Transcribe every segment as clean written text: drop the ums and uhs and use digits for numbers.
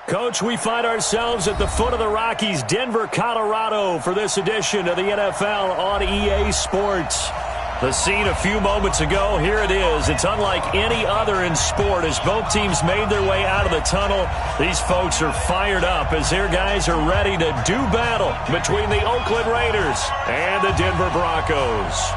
Coach, we find ourselves at the foot of the Rockies, Denver, Colorado, for this edition of the NFL on EA Sports. The scene a few moments ago, here it is. It's unlike any other in sport as both teams made their way out of the tunnel. These folks are fired up as their guys are ready to do battle between the Oakland Raiders and the Denver Broncos.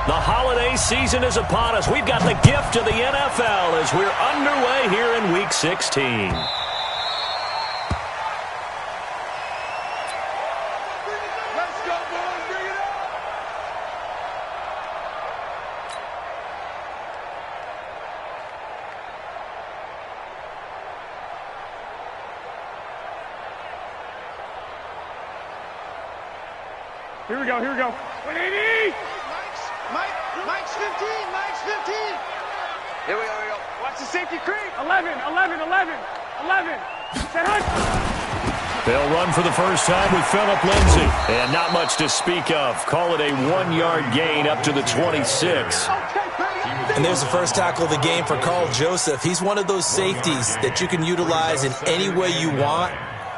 The holiday season is upon us. We've got the gift of the NFL as we're underway here in Week 16. Let's go, boys. Bring it up. Here we go, here we go. 180! Mike's 15. Mike's 15. Here we go. Watch the safety creep. 11. Set hunt. They'll run for the first time with Phillip Lindsay. And not much to speak of. Call it a 1-yard gain up to the 26. And there's the first tackle of the game for Carl Joseph. He's one of those safeties that you can utilize in any way you want.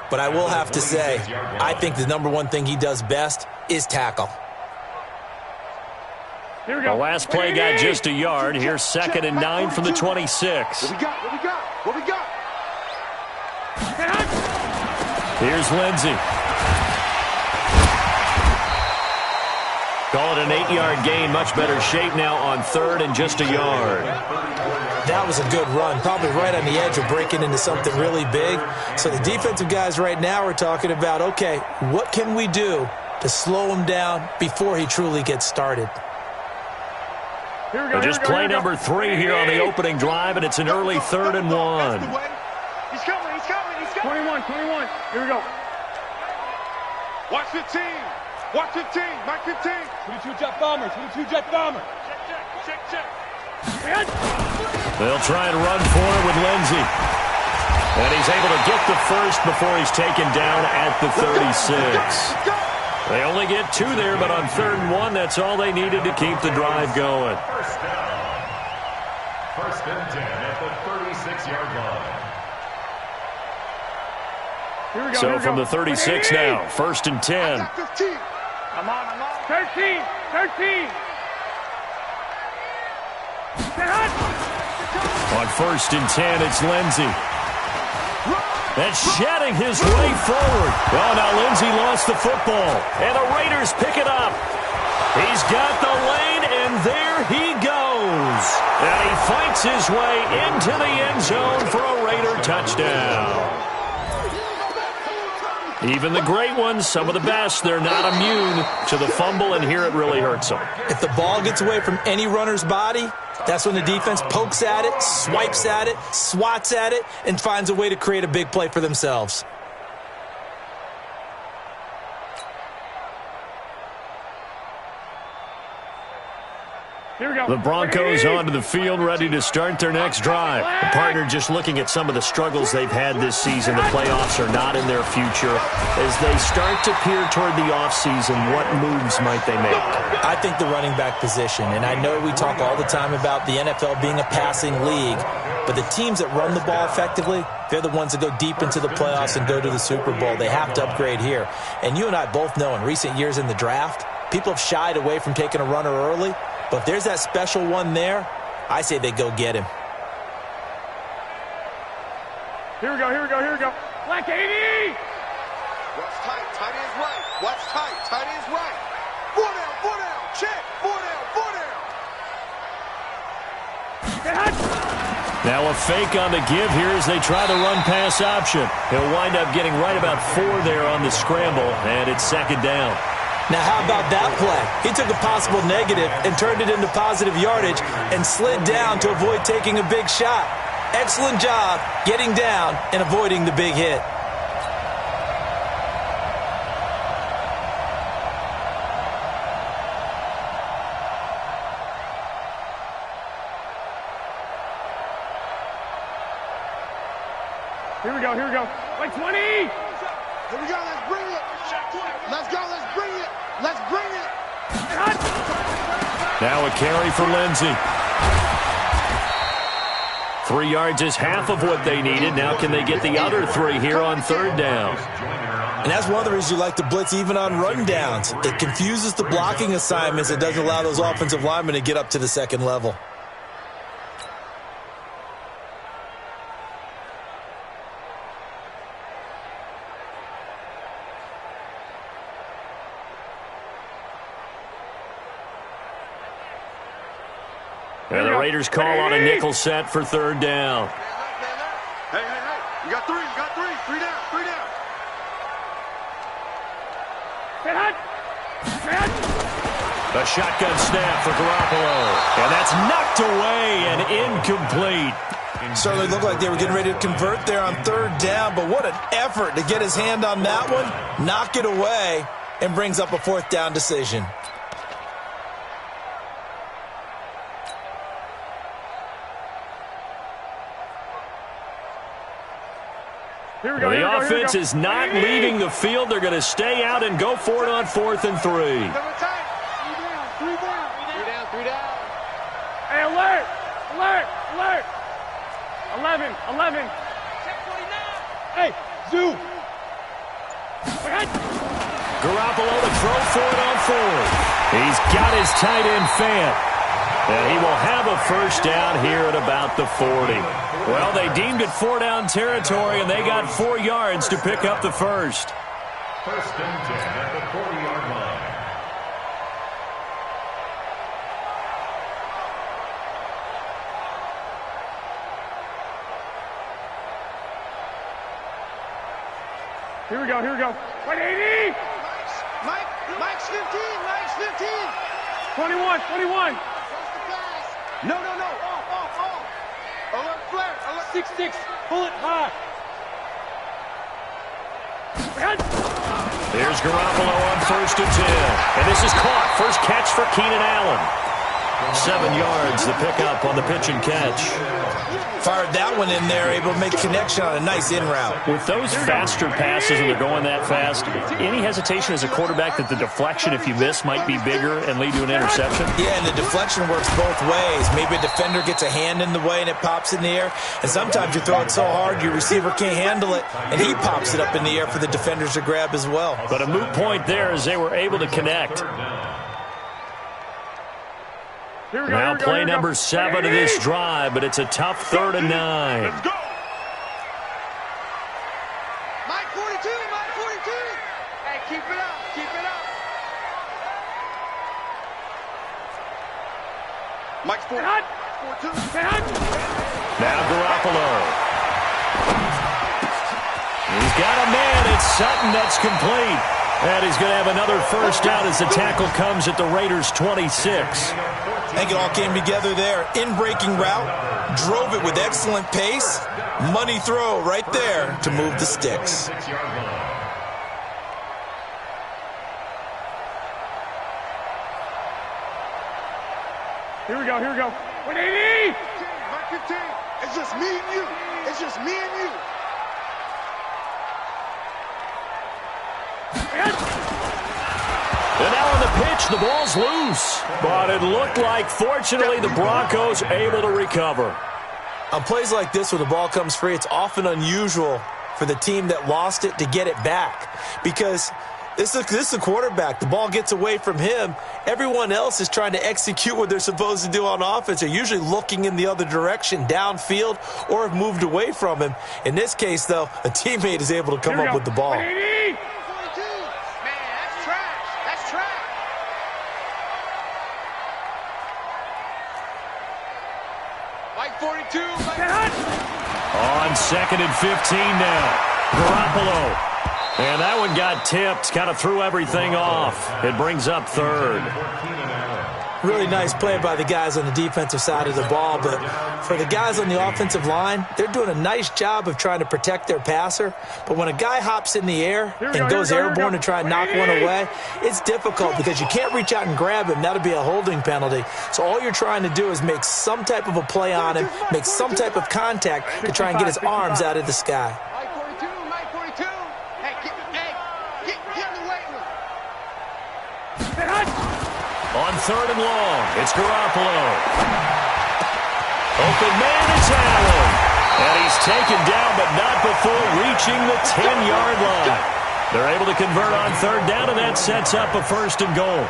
But I will have to say, I think the number one thing he does best is tackle. Here we go. The last play got just a yard. Here's 2nd and 9 from the 26. What we got? Here's Lindsay. Call it an 8-yard gain. Much better shape now on 3rd and just a yard. That was a good run, probably right on the edge of breaking into something really big. So the defensive guys right now are talking about, okay, what can we do to slow him down before he truly gets started? Just play number 3 here on the opening drive, and it's an early 3rd and 1. He's coming. 21. Here we go. Watch 15. Mike 15. 22 jet bomber. Check. They'll try and run for it with Lindsay. And he's able to get the first before he's taken down at the 36. They only get 2 there, but on 3rd and 1, that's all they needed to keep the drive going. First and 10 at the 36-yard line. So from the 36 now, 1st and 10. 15. I'm on. 13. On 1st and 10, it's Lindsay. That's shedding his way forward. Oh, now Lindsay lost the football, and the Raiders pick it up. He's got the lane, and there he goes. And he fights his way into the end zone for a Raider touchdown. Even the great ones, some of the best, they're not immune to the fumble, and here it really hurts them. If the ball gets away from any runner's body, that's when the defense pokes at it, swipes at it, swats at it, and finds a way to create a big play for themselves. Here we go. The Broncos onto the field, ready to start their next drive. The partner just looking at some of the struggles they've had this season. The playoffs are not in their future. As they start to peer toward the offseason, what moves might they make? I think the running back position, and I know we talk all the time about the NFL being a passing league, but the teams that run the ball effectively, they're the ones that go deep into the playoffs and go to the Super Bowl. They have to upgrade here. And you and I both know in recent years in the draft, people have shied away from taking a runner early. But if there's that special one there, I say they go get him. Here we go. Black 80! Watch tight. Tight ends right. Watch tight. Tight ends right. 4 down. Check. 4 down. Now a fake on the give here as they try to run pass option. He'll wind up getting right about 4 there on the scramble, and it's 2nd down. Now, how about that play? He took a possible negative and turned it into positive yardage and slid down to avoid taking a big shot. Excellent job getting down and avoiding the big hit. Here we go. Like 20! Here we go. Let's bring it. Let's go. Let's bring it. Now a carry for Lindsey. 3 yards is half of what they needed. Now can they get the other 3 here on third down? And that's one of the reasons you like to blitz even on rundowns. It confuses the blocking assignments. It doesn't allow those offensive linemen to get up to the second level. And the Raiders call on a nickel set for third down. Hey. You got 3. You got 3. 3 down. 3 down. A shotgun snap for Garoppolo. And that's knocked away and incomplete. Certainly looked like they were getting ready to convert there on third down, but what an effort to get his hand on that one, knock it away, and brings up a fourth down decision. The offense is not leaving the field. They're going to stay out and go for it on 4th and 3. 3 down. 3 down. Hey, alert. 11. Hey, Zoo. Garoppolo to throw for it on 4th. He's got his tight end Fant. And he will have a first down here at about the 40. Well, they deemed it 4-down territory, and they got 4 yards to pick up the first. First and 10 at the 40-yard line. Here we go. 180. Mike's 15. 21. No. Off. Alert flare. 6-6. Pull it high. There's Garoppolo on 1st and 10. And this is caught. First catch for Keenan Allen. 7 yards, the pickup on the pitch and catch. Fired that one in there, able to make a connection on a nice in route. With those faster passes and they're going that fast, any hesitation as a quarterback that the deflection, if you miss, might be bigger and lead to an interception? Yeah, and the deflection works both ways. Maybe a defender gets a hand in the way and it pops in the air. And sometimes you throw it so hard your receiver can't handle it, and he pops it up in the air for the defenders to grab as well. But a moot point there as they were able to connect. Now play number 7 of this drive, but it's a tough 3rd and 9. Let's go. Mike 42. Hey, keep it up. Mike's 42. Now Garoppolo. He's got a man. It's Sutton that's complete. And he's going to have another first down as the tackle comes at the Raiders' 26. I think it all came together there. In-breaking route, drove it with excellent pace. Money throw right there to move the sticks. Here we go. 180. Mike 15. It's just me and you. And now on the pitch, the ball's loose. But it looked like, fortunately, the Broncos able to recover. On plays like this where the ball comes free, it's often unusual for the team that lost it to get it back. Because this is a quarterback. The ball gets away from him. Everyone else is trying to execute what they're supposed to do on offense. They're usually looking in the other direction, downfield, or have moved away from him. In this case, though, a teammate is able to come up with the ball. 180. Mike 42. On 2nd and 15 now. Garoppolo. And that one got tipped, kind of threw everything off. It brings up 3rd. Really nice play by the guys on the defensive side of the ball, but for the guys on the offensive line, they're doing a nice job of trying to protect their passer. But when a guy hops in the air and goes airborne to try and knock one away, it's difficult because you can't reach out and grab him. That'll be a holding penalty. So all you're trying to do is make some type of a play on him, make some type of contact to try and get his arms out of the sky. Mike 42. Hey, get in the weight room. On 3rd and long, it's Garoppolo. Open man, it's Allen. And he's taken down, but not before reaching the 10-yard line. They're able to convert on 3rd down, and that sets up a 1st and goal.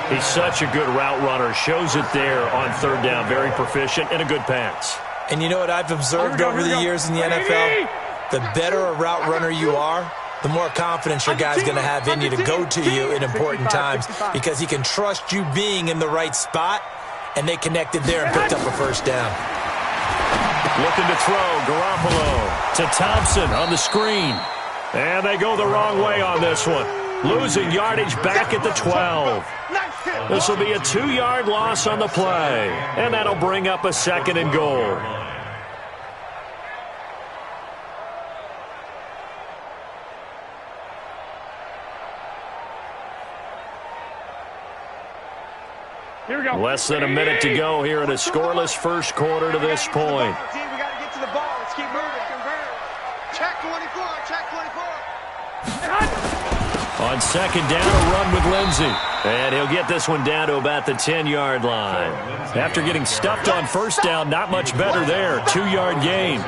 He's such a good route runner. Shows it there on 3rd down. Very proficient and a good pass. And you know what I've observed over the years in the NFL? The better a route runner you are, the more confidence your guy's going to have in you to go to you in important times because he can trust you being in the right spot, and they connected there and picked up a 1st down. Looking to throw, Garoppolo to Thompson on the screen. And they go the wrong way on this one. Losing yardage back at the 12. This will be a 2-yard loss on the play. And that'll bring up a 2nd and goal. Here we go. Less than a minute to go here in a scoreless first quarter to this point. We got to get to the ball. Let's keep moving. Check 24. Check 24. On 2nd down, a run with Lindsey. And he'll get this one down to about the 10-yard line. After getting stuffed on 1st down, not much better there. 2-yard gain.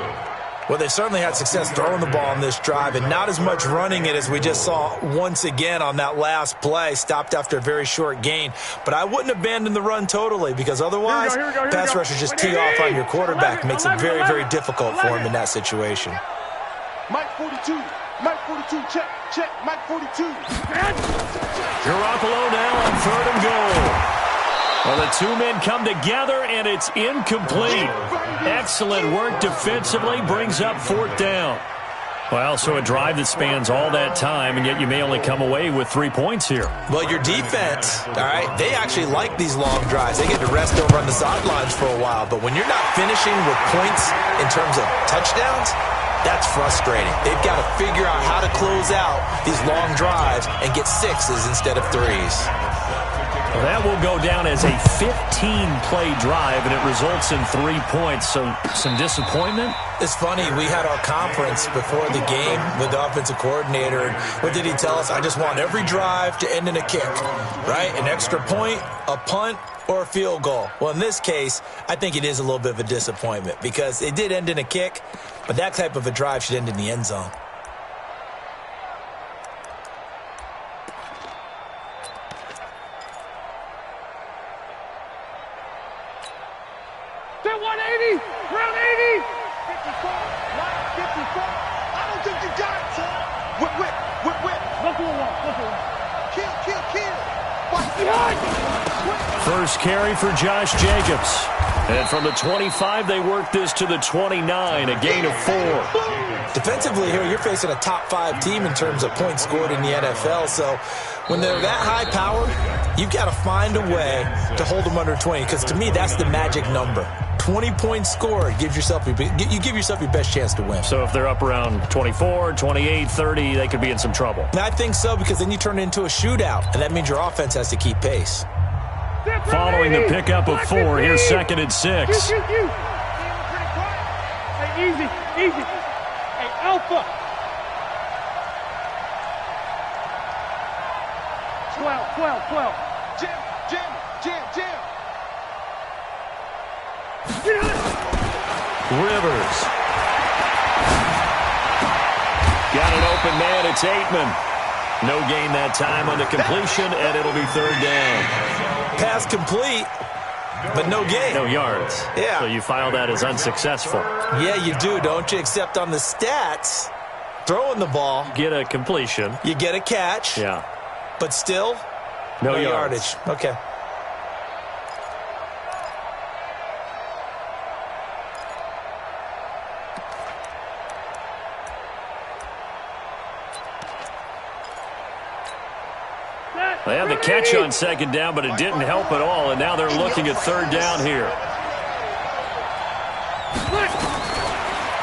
Well, they certainly had success throwing the ball on this drive and not as much running it as we just saw once again on that last play. Stopped after a very short gain. But I wouldn't abandon the run totally because otherwise pass rushers just tee off on your quarterback. Makes it very, very difficult for him in that situation. Mike 42. Mike 42. Check. Check. Mike 42. Garoppolo now on 3rd and goal. Well, the two men come together, and it's incomplete. Excellent work defensively, brings up 4th down. Well, so a drive that spans all that time, and yet you may only come away with 3 points here. Well, your defense, all right, they actually like these long drives. They get to rest over on the sidelines for a while, but when you're not finishing with points in terms of touchdowns, that's frustrating. They've got to figure out how to close out these long drives and get 6s instead of 3s. Well, that will go down as a 15-play drive, and it results in 3 points. So some disappointment? It's funny. We had our conference before the game with the offensive coordinator. And what did he tell us? I just want every drive to end in a kick, right? An extra point, a punt, or a field goal. Well, in this case, I think it is a little bit of a disappointment because it did end in a kick, but that type of a drive should end in the end zone. Round 80. 54. Line 54. I don't think you got it, son. Whip, whip, whip, whip. Look for one. Kill, kill, kill. Watch Behind. First carry for Josh Jacobs. And from the 25, they work this to the 29, a gain of 4. Defensively here, you're facing a top 5 team in terms of points scored in the NFL. So when they're that high powered, you've got to find a way to hold them under 20. Because to me, that's the magic number. 20 points scored, you give yourself your best chance to win. So if they're up around 24, 28, 30, they could be in some trouble. And I think so, because then you turn it into a shootout, and that means your offense has to keep pace. Following the pickup of 4, here's 2nd and 6. Hey, easy. Hey, Alpha. 12. Jim. Rivers. Got an open man. It's Aitman. No gain that time on the completion, and it'll be 3rd down. Pass complete, but no gain. No yards. Yeah. So you file that as unsuccessful. Yeah, you do, don't you? Except on the stats, throwing the ball. Get a completion. You get a catch. Yeah. But still, no yardage. Okay. They had the catch on 2nd down, but it didn't help at all, and now they're looking at 3rd down here.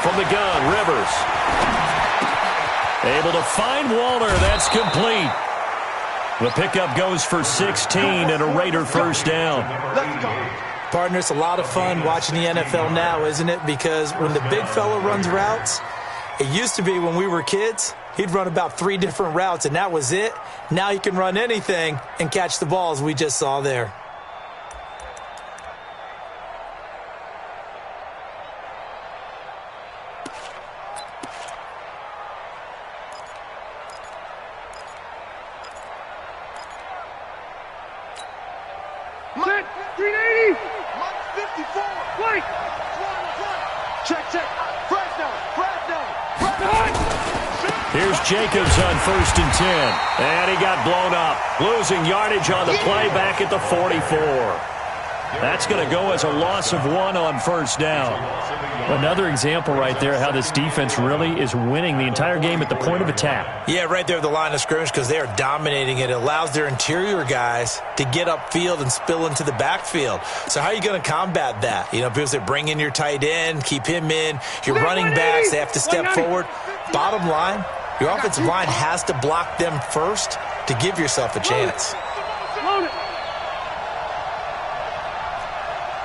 From the gun, Rivers. Able to find Walter. That's complete. The pickup goes for 16 and a Raider 1st down. Partner, it's a lot of fun watching the NFL now, isn't it? Because when the big fella runs routes, it used to be when we were kids, He'd run about 3 different routes, and that was it. Now he can run anything and catch the balls we just saw there. Set. 380. Mike 54. White. Check. Fresno. Here's Jacobs on 1st and 10. And he got blown up. Losing yardage on the play back at the 44. That's going to go as a loss of 1 on 1st down. Another example right there how this defense really is winning the entire game at the point of attack. Yeah, right there at the line of scrimmage because they are dominating it. It allows their interior guys to get upfield and spill into the backfield. So how are you going to combat that? You know, people say bring in your tight end, keep him in. Your running backs, they have to step forward. Bottom line, your offensive line has to block them first to give yourself a chance. Load it.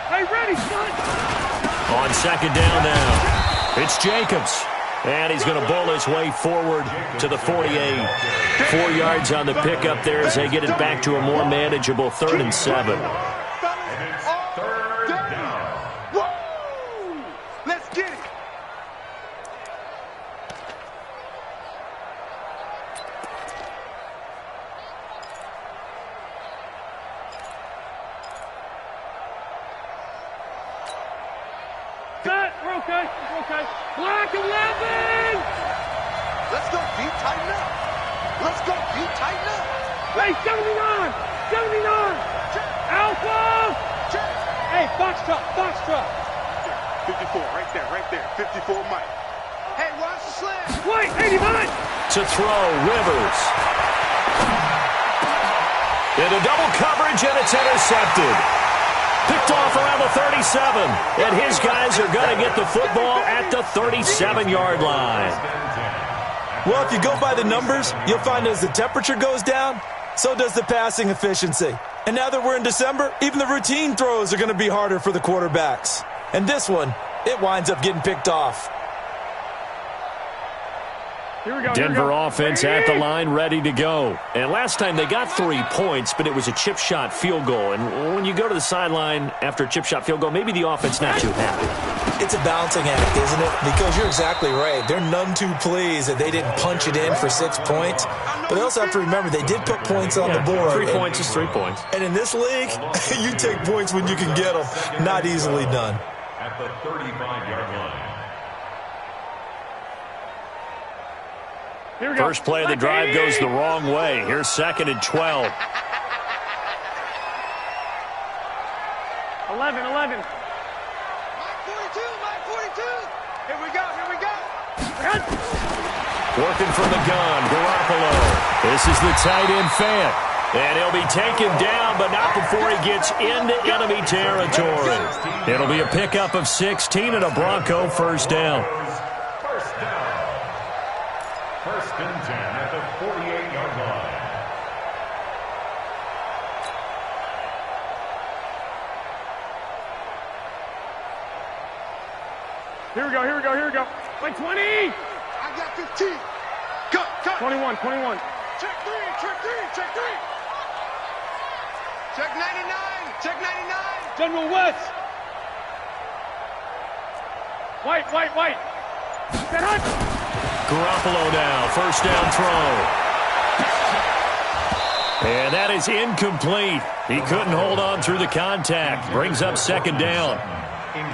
Hey, ready, son. On 2nd down now, it's Jacobs. And he's going to bowl his way forward to the 48. 4 yards on the pickup there as they get it back to a more manageable 3rd and 7. Let's get it. Set. We're okay. Black 11. Let's go deep, tighten up. Hey, 79. Alpha. Hey, box truck. 54, right there. 54, Mike. Hey, watch the slant. White, 89. To throw, Rivers. Into double coverage, and it's intercepted. Picked off around the 37. And his guys are going to get the football at the 37-yard line. Well, if you go by the numbers, you'll find as the temperature goes down, so does the passing efficiency. And now that we're in December, even the routine throws are going to be harder for the quarterbacks. And this one, it winds up getting picked off. Here we go. Denver offense at the line, ready to go. And last time they got 3 points, but it was a chip shot field goal. And when you go to the sideline after a chip shot field goal, maybe the offense not too happy. It's a balancing act, isn't it? Because you're exactly right. They're none too pleased that they didn't punch it in for 6 points. But they also have to remember they did put points on the board. 3 points is 3 points. And in this league, you take points when you can get them. Not easily done. At the 35-yard line. Here we go. First play of the drive goes the wrong way. Here's 2nd and 12. 11. Mike 42. Here we go. Working from the gun, Garoppolo. This is the tight end fan. And he'll be taken down, but not before he gets into enemy territory. It'll be a pickup of 16 and a Bronco 1st down. First and 10 at the 48-yard line. Here we go. Like 20. I got 15. Cut. 21. Check three. Check 99. General West. White. Set up. Garoppolo now, 1st down throw. And that is incomplete. He couldn't hold on through the contact. Brings up 2nd down.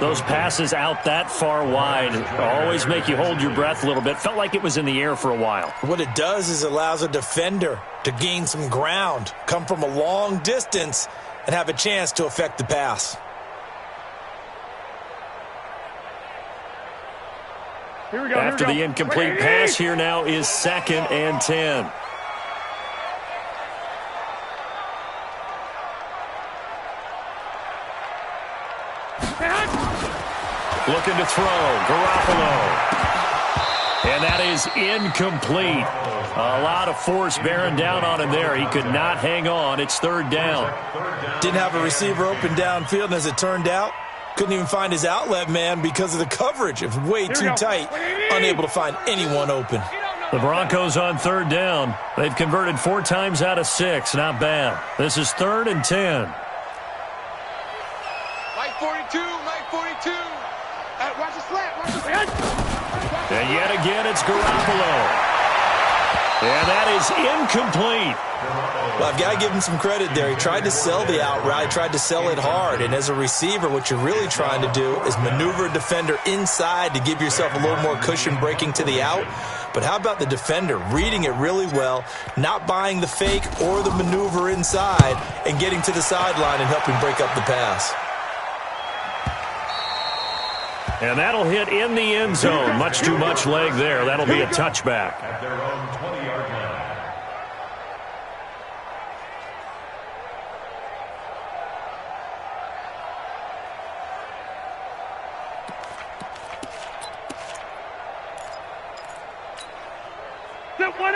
Those passes out that far wide always make you hold your breath a little bit. Felt like it was in the air for a while. What it does is allows a defender to gain some ground, come from a long distance, and have a chance to affect the pass. Here we go. After the incomplete pass, here now is 2nd and 10. Looking to throw, Garoppolo. And that is incomplete. A lot of force bearing down on him there. He could not hang on. It's 3rd down. Didn't have a receiver open downfield, and as it turned out, couldn't even find his outlet man because of the coverage. It was way too tight, unable to find anyone open. He don't know The Broncos on third down. They've converted 4 times out of 6. Not bad. This is 3rd and 10. Mike 42, Mike 42. Watch the slant, watch the slant. And yet again, it's Garoppolo. And that is incomplete. Well, I've got to give him some credit there. He tried to sell the out route, tried to sell it hard. And as a receiver, what you're really trying to do is maneuver a defender inside to give yourself a little more cushion breaking to the out. But how about the defender reading it really well, not buying the fake or the maneuver inside, and getting to the sideline and helping break up the pass. And that'll hit in the end zone. Much too much leg there. That'll be a touchback. At their own 20-yard line.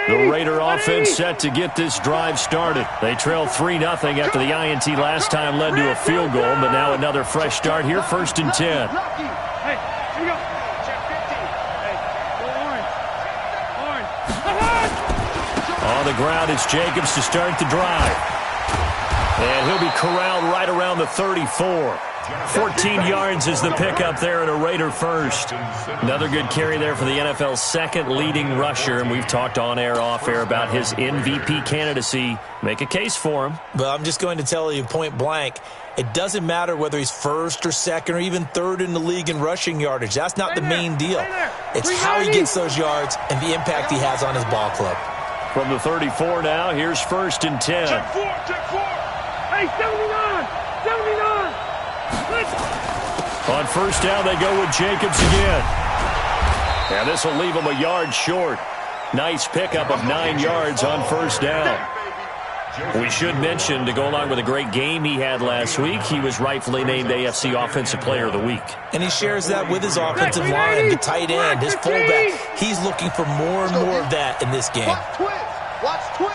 The Raider offense set to get this drive started. They trailed 3-0 after the INT last time led to a field goal, but now another fresh start here, 1st and 10. Hey, here we go. Check 50. Hey, go orange. On the ground, it's Jacobs to start the drive. And he'll be corralled right around the 34. 14 yards is the pickup there, and a Raider first. Another good carry there for the NFL's 2nd leading rusher, and we've talked on air, off air about his MVP candidacy. Make a case for him. But I'm just going to tell you point blank, it doesn't matter whether he's 1st or 2nd or even 3rd in the league in rushing yardage. That's not the main deal. It's how he gets those yards and the impact he has on his ball club. From the 34 now, here's 1st and 10. Check 4, check 4. Hey, 79, 79. On 1st down, they go with Jacobs again. And this will leave him a yard short. Nice pickup of 9 yards on 1st down. We should mention, to go along with a great game he had last week, he was rightfully named AFC Offensive Player of the Week. And he shares that with his offensive line, the tight end, his fullback. He's looking for more and more of that in this game. Watch twins. Watch twins.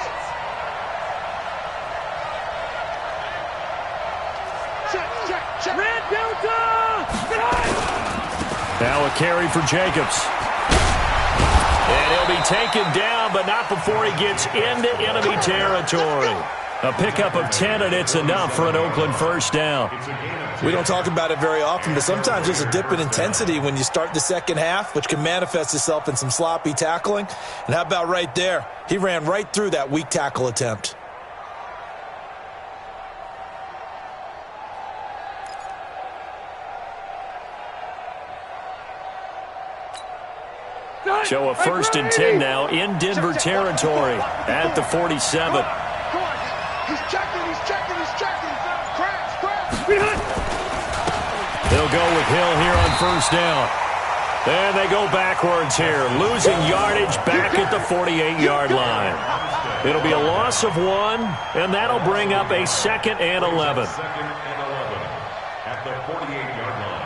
Check. Red Delta. Now a carry for Jacobs. And he'll be taken down, but not before he gets into enemy territory. A pickup of 10, and it's enough for an Oakland 1st down. We don't talk about it very often, but sometimes there's a dip in intensity when you start the second half, which can manifest itself in some sloppy tackling. And how about right there? He ran right through that weak tackle attempt. So a 1st and 10 now in Denver territory at the 47. Come on. He's checking. Crash. They'll go with Hill here on 1st down. And they go backwards here, losing yardage back at the 48-yard line. It'll be a loss of 1, and that'll bring up a 2nd and 11. 2nd and 11 at the 48-yard line.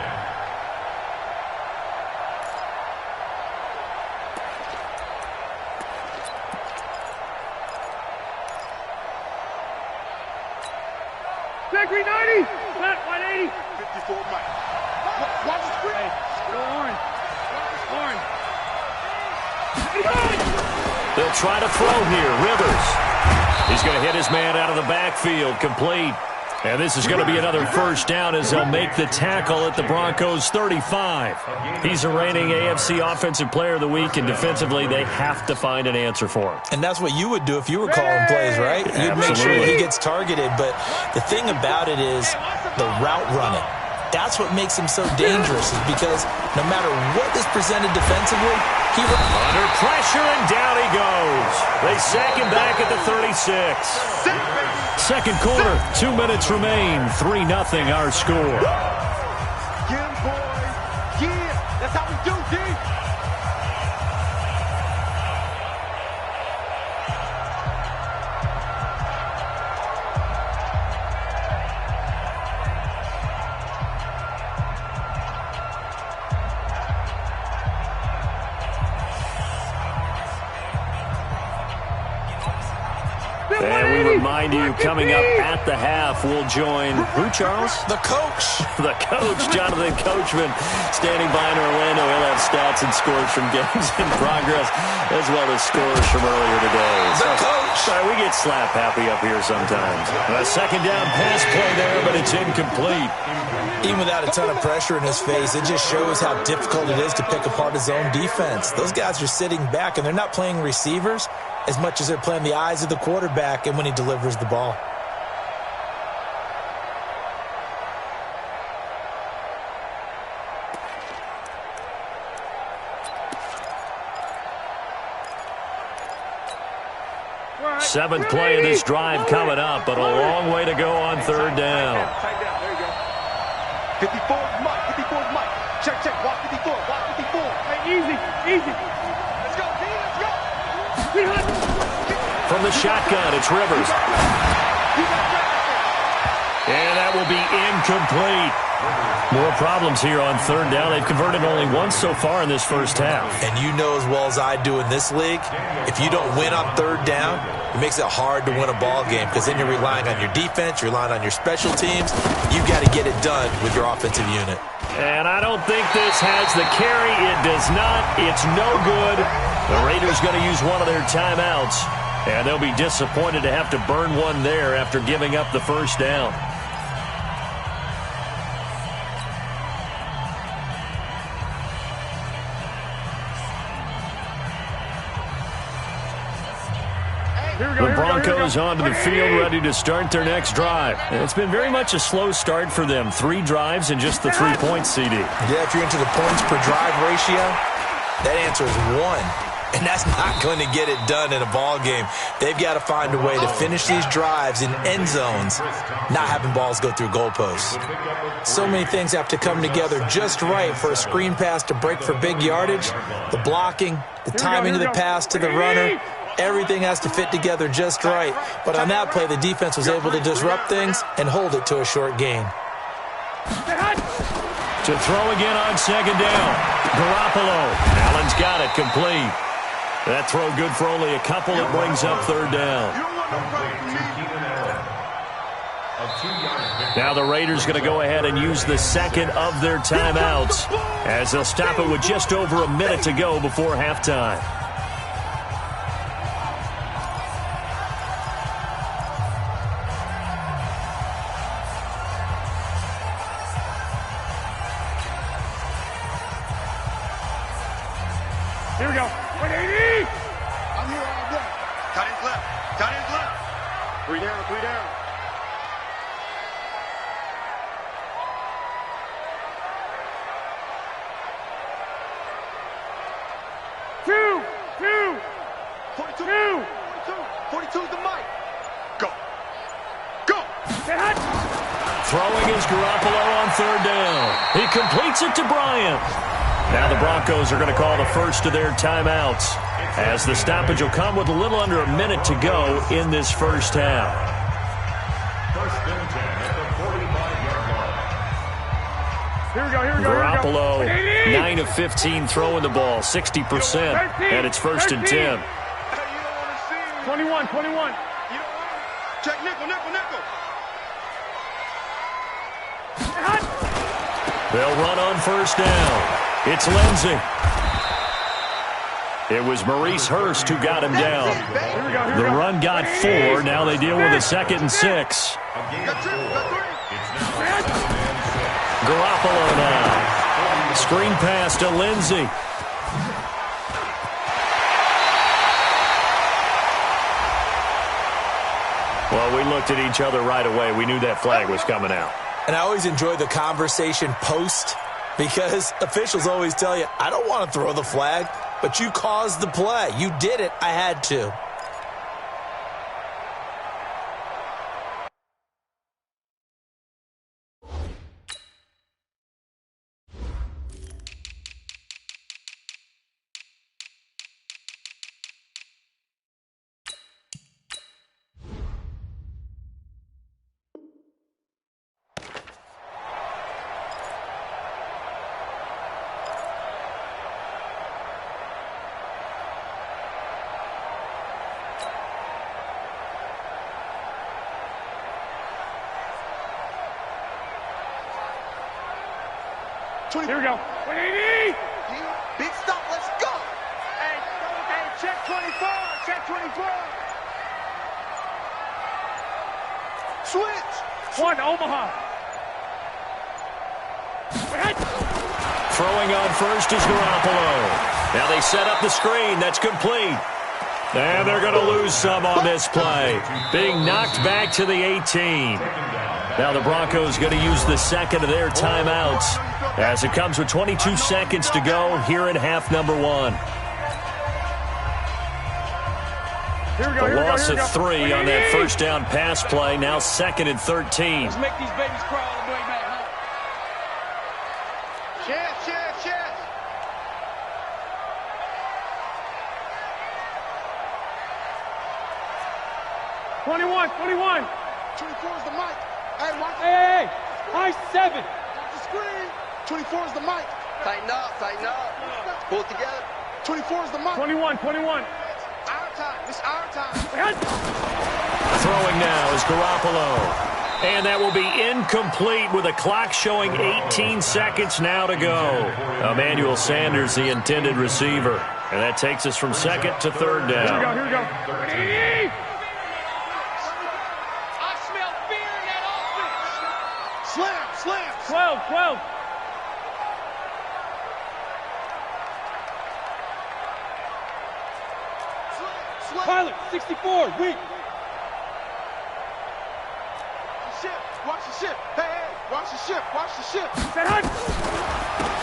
Bakery 90. Flat 180. 54 Mike. Watch the screen. Hey, go orange. They'll try to throw here. Rivers. He's going to hit his man out of the backfield. Complete. And this is going to be another 1st down as they'll make the tackle at the Broncos' 35. He's the reigning AFC Offensive Player of the Week, and defensively they have to find an answer for him. And that's what you would do if you were calling plays, right? You'd make sure he gets targeted. But the thing about it is the route running. That's what makes him so dangerous, is because no matter what is presented defensively, he under pressure, and down he goes. They sack him back at the 36. 2nd quarter, 2 minutes remain. 3-0 our score. Get him, boys. Yeah, that's how we do, D. And we remind you, coming up at the half, we'll join who, Charles? The coach. The coach, Jonathan Coachman, standing by in Orlando. He'll have stats and scores from games in progress, as well as scores from earlier today. The coach. Sorry, we get slap happy up here sometimes. A second down pass play there, but it's incomplete. Even without a ton of pressure in his face, it just shows how difficult it is to pick apart his own defense. Those guys are sitting back, and they're not playing receivers as much as they're playing the eyes of the quarterback and when he delivers the ball. Seventh play of this drive coming up, but a long way to go on third down. Tight down. There you go. 54 is Mike. 54 is Mike. Check. Watch 54. Watch 54. Hey, easy. Let's go, D. Let's go. From the shotgun, it's Rivers. And that will be incomplete. More problems here on third down. They've converted only once so far in this first half. And you know as well as I do in this league, if you don't win on third down, it makes it hard to win a ball game because then you're relying on your defense, you're relying on your special teams. You've got to get it done with your offensive unit. And I don't think this has the carry. It does not. It's no good. The Raiders going to use one of their timeouts. And they'll be disappointed to have to burn one there after giving up the first down. The Broncos onto the field, ready to start their next drive. It's been very much a slow start for them. 3 drives and just the 3 points, CD. Yeah, if you're into the points per drive ratio, that answer is 1. And that's not going to get it done in a ball game. They've got to find a way to finish these drives in end zones, not having balls go through goalposts. So many things have to come together just right for a screen pass to break for big yardage. The blocking, the timing of the pass to the runner, everything has to fit together just right. But on that play, the defense was able to disrupt things and hold it to a short gain. To throw again on second down. Garoppolo. Allen's got it complete. That throw good for only a couple. It brings up third down. Now the Raiders going to go ahead and use the second of their timeouts as they'll stop it with just over a minute to go before halftime. Here we go. 180. I'm here all day. Tight ends left. Tight ends left. 3 down. 3 down. Two. 42. 42 is the mic. Go. Throwing is Garoppolo on third down. He completes it to Bryant. Now the Broncos are going to call the first of their timeouts as the stoppage will come with a little under a minute to go in this first half. First and 10 at the 45-yard line. Here we go. Garoppolo, 9 of 15 throwing the ball, 60%, and it's first and 10. Hey, you don't want to see him. 21. You don't want him. Check nickel. They'll run on first down. It's Lindsey. It was Maurice Hurst who got him down. The run got 4. Now they deal with a 2nd and 6. Garoppolo now. Screen pass to Lindsey. Well, we looked at each other right away. We knew that flag was coming out. And I always enjoy the conversation post because officials always tell you, I don't want to throw the flag, but you caused the play. You did it. I had to. Here we go. 180. Big stop. Let's go. Hey, check 24. Check 24. Switch. One, Omaha. Throwing on first is Garoppolo. Now they set up the screen. That's complete. And they're going to lose some on this play. Being knocked back to the 18. Now the Broncos going to use the second of their timeouts as it comes with 22 seconds to go here in half number one. A loss of 3 on that first down pass play. Now 2nd and 13. Let's make these babies crawl all the way back home. Chance. 21. 24 is the mic. Hey, watch. Hey, high 7. Watch the screen. 24 is the mic. Tighten up. Pull it together. 24 is the mic. 21. Our time. It's our time. Throwing now is Garoppolo. And that will be incomplete with a clock showing 18 seconds now to go. Emmanuel Sanders, the intended receiver. And that takes us from 2nd to 3rd down. Here we go. 80. I smell fear in that offense. Slam. 12. Pilot, 64, weak. Watch the ship. Hey, watch the ship. Set hunt.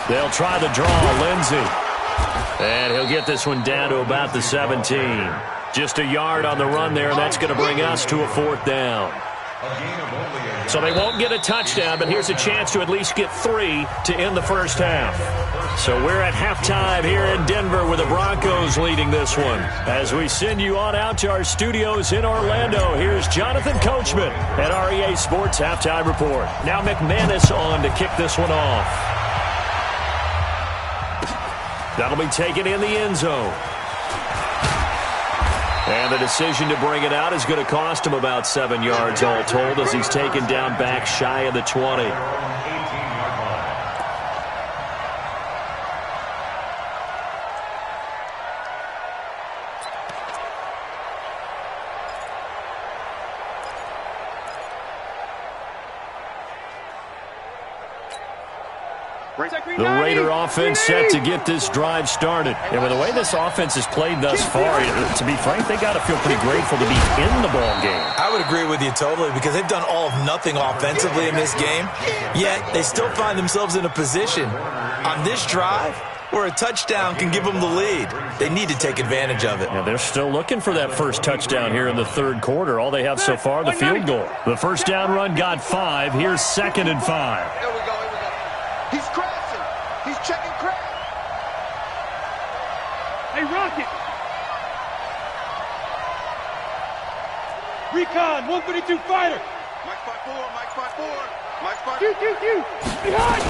They'll try the draw, Lindsey. And he'll get this one down to about the 17. Just a yard on the run there, and that's going to bring us to a 4th down. So they won't get a touchdown, but here's a chance to at least get 3 to end the first half. So we're at halftime here in Denver with the Broncos leading this one. As we send you on out to our studios in Orlando, here's Jonathan Coachman at REA Sports Halftime Report. Now McManus on to kick this one off. That'll be taken in the end zone. And the decision to bring it out is going to cost him about 7 yards all told as he's taken down back shy of the 20. The Raider offense set to get this drive started. And with the way this offense has played thus far, to be frank, they got to feel pretty grateful to be in the ball game. I would agree with you totally because they've done all of nothing offensively in this game, yet they still find themselves in a position on this drive where a touchdown can give them the lead. They need to take advantage of it. Yeah, they're still looking for that first touchdown here in the 3rd quarter. All they have so far, the field goal. The first down run got 5. Here's 2nd and 5. Here we go. He's crashing. He's checking crash. Hey, Rocket. Recon, 132 fighter. Mike 5'4". Behind.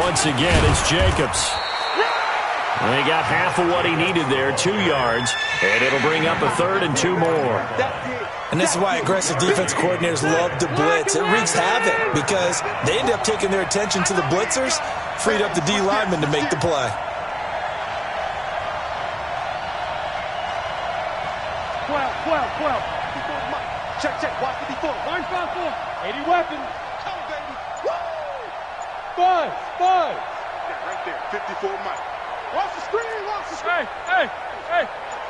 Once again, it's Jacobs. And he got half of what he needed there, 2 yards, and it'll bring up a 3rd and 2 more. And this is why aggressive defense coordinators love to blitz. It wreaks havoc because they end up taking their attention to the blitzers, freed up the D lineman to make the play. 12. Check. Watch 54. Line 5-4. 80 weapons. Come, baby. Woo! 5. Right there. 54 Mike. Watch the screen. Hey.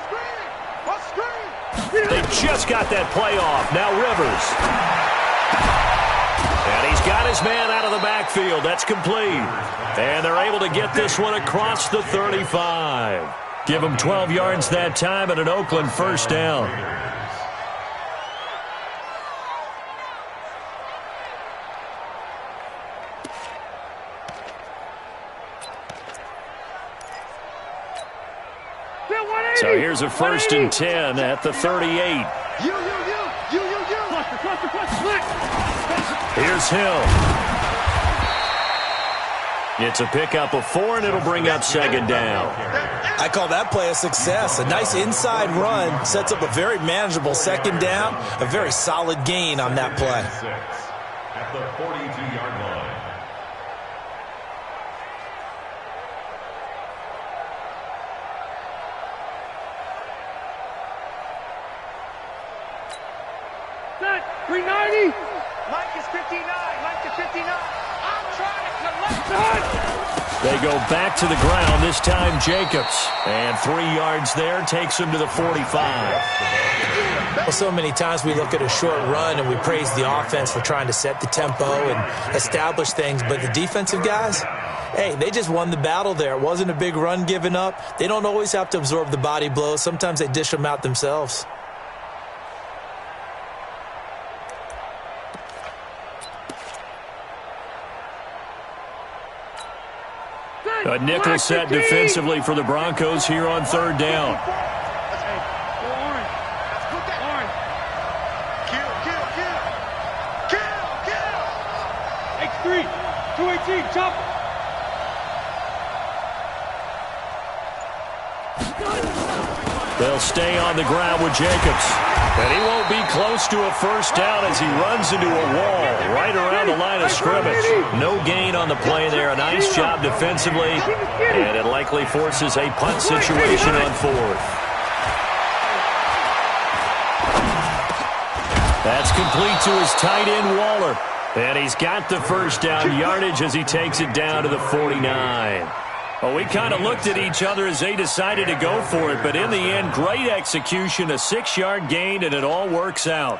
Screen. Watch the screen. They just got that play off. Now Rivers. And he's got his man out of the backfield. That's complete. And they're able to get this one across the 35. Give them 12 yards that time and an Oakland first down. So here's a 1st and 10 at the 38. You. Cluster. Here's Hill. It's a pickup of 4, and it'll bring up 2nd down. I call that play a success. A nice inside run sets up a very manageable 2nd down, a very solid gain on that play. At the 42-yard line. Set. 390. Mike is 59. Mike is 59. I'm trying to collect. They go back to the ground, this time Jacobs. And 3 yards there takes him to the 45. Well, so many times we look at a short run and we praise the offense for trying to set the tempo and establish things. But the defensive guys, hey, they just won the battle there. It wasn't a big run given up. They don't always have to absorb the body blows. Sometimes they dish them out themselves. A nickel set defensively for the Broncos here on third down. X3, 218, chop. They'll stay on the ground with Jacobs. And he won't be close to a first down as he runs into a wall right around the line of scrimmage. No gain on the play there. A nice job defensively. And it likely forces a punt situation on fourth. That's complete to his tight end, Waller. And he's got the first down yardage as he takes it down to the 49. Well, we kind of looked at each other as they decided to go for it, but in the end, great execution, a 6-yard gain, and it all works out.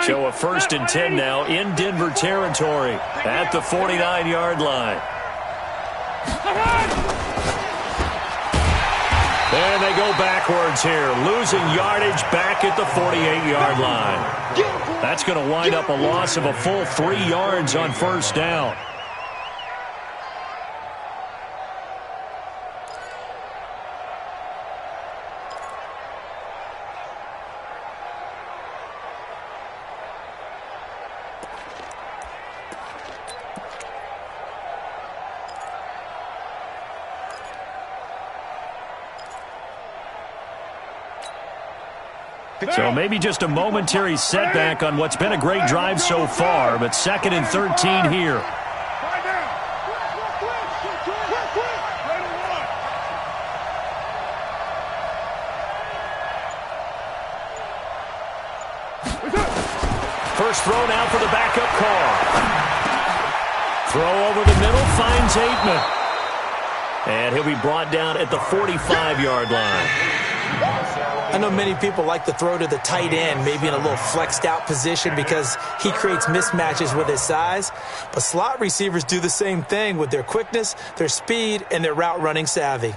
So a 1st and 10 now in Denver territory at the 49-yard line. And they go backwards here, losing yardage back at the 48-yard line. That's going to wind up a loss of a full 3 yards on first down. So maybe just a momentary setback on what's been a great drive so far, but 2nd and 13 here. First throw now for the backup car. Throw over the middle, finds Aitman. And he'll be brought down at the 45-yard line. I know many people like to throw to the tight end, maybe in a little flexed out position because he creates mismatches with his size. But slot receivers do the same thing with their quickness, their speed, and their route running savvy.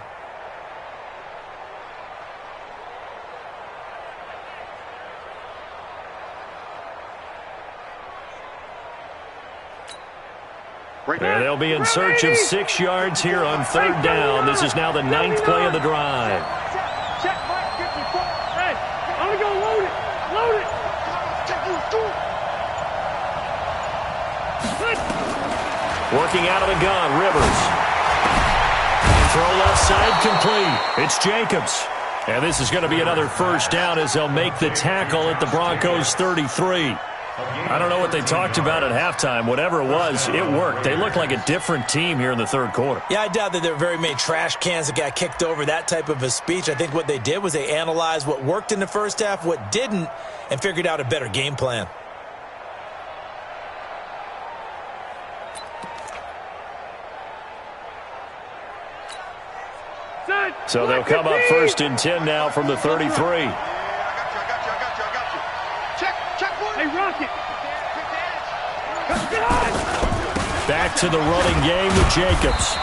And they'll be in search of 6 yards here on third down. This is now the 9th play of the drive. Working out of the gun, Rivers. Throw left side complete. It's Jacobs. And this is going to be another first down as they'll make the tackle at the Broncos' 33. I don't know what they talked about at halftime. Whatever it was, it worked. They look like a different team here in the third quarter. Yeah, I doubt that there were very many trash cans that got kicked over, that type of a speech. I think what they did was they analyzed what worked in the first half, what didn't, and figured out a better game plan. So they'll come up 1st and 10 now from the 33. I got you. Check one. Hey, Rocket. Back to the running game with Jacobs.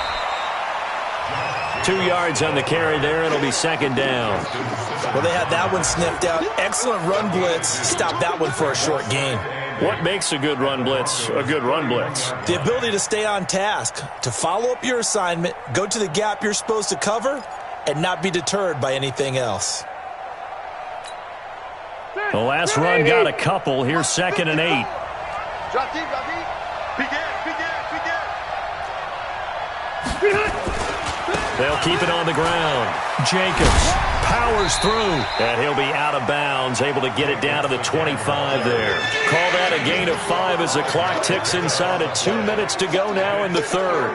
2 yards on the carry there. It'll be 2nd down. Well, they had that one sniffed out. Excellent run blitz. Stop that one for a short gain. What makes a good run blitz a good run blitz? The ability to stay on task, to follow up your assignment, go to the gap you're supposed to cover, and not be deterred by anything else. The last run got a couple. Here's 2nd and 8. Drop deep. Begin. They'll keep it on the ground. Jacobs powers through, and he'll be out of bounds, able to get it down to the 25 there. Call that a gain of 5 as the clock ticks inside of 2 minutes to go now in the third.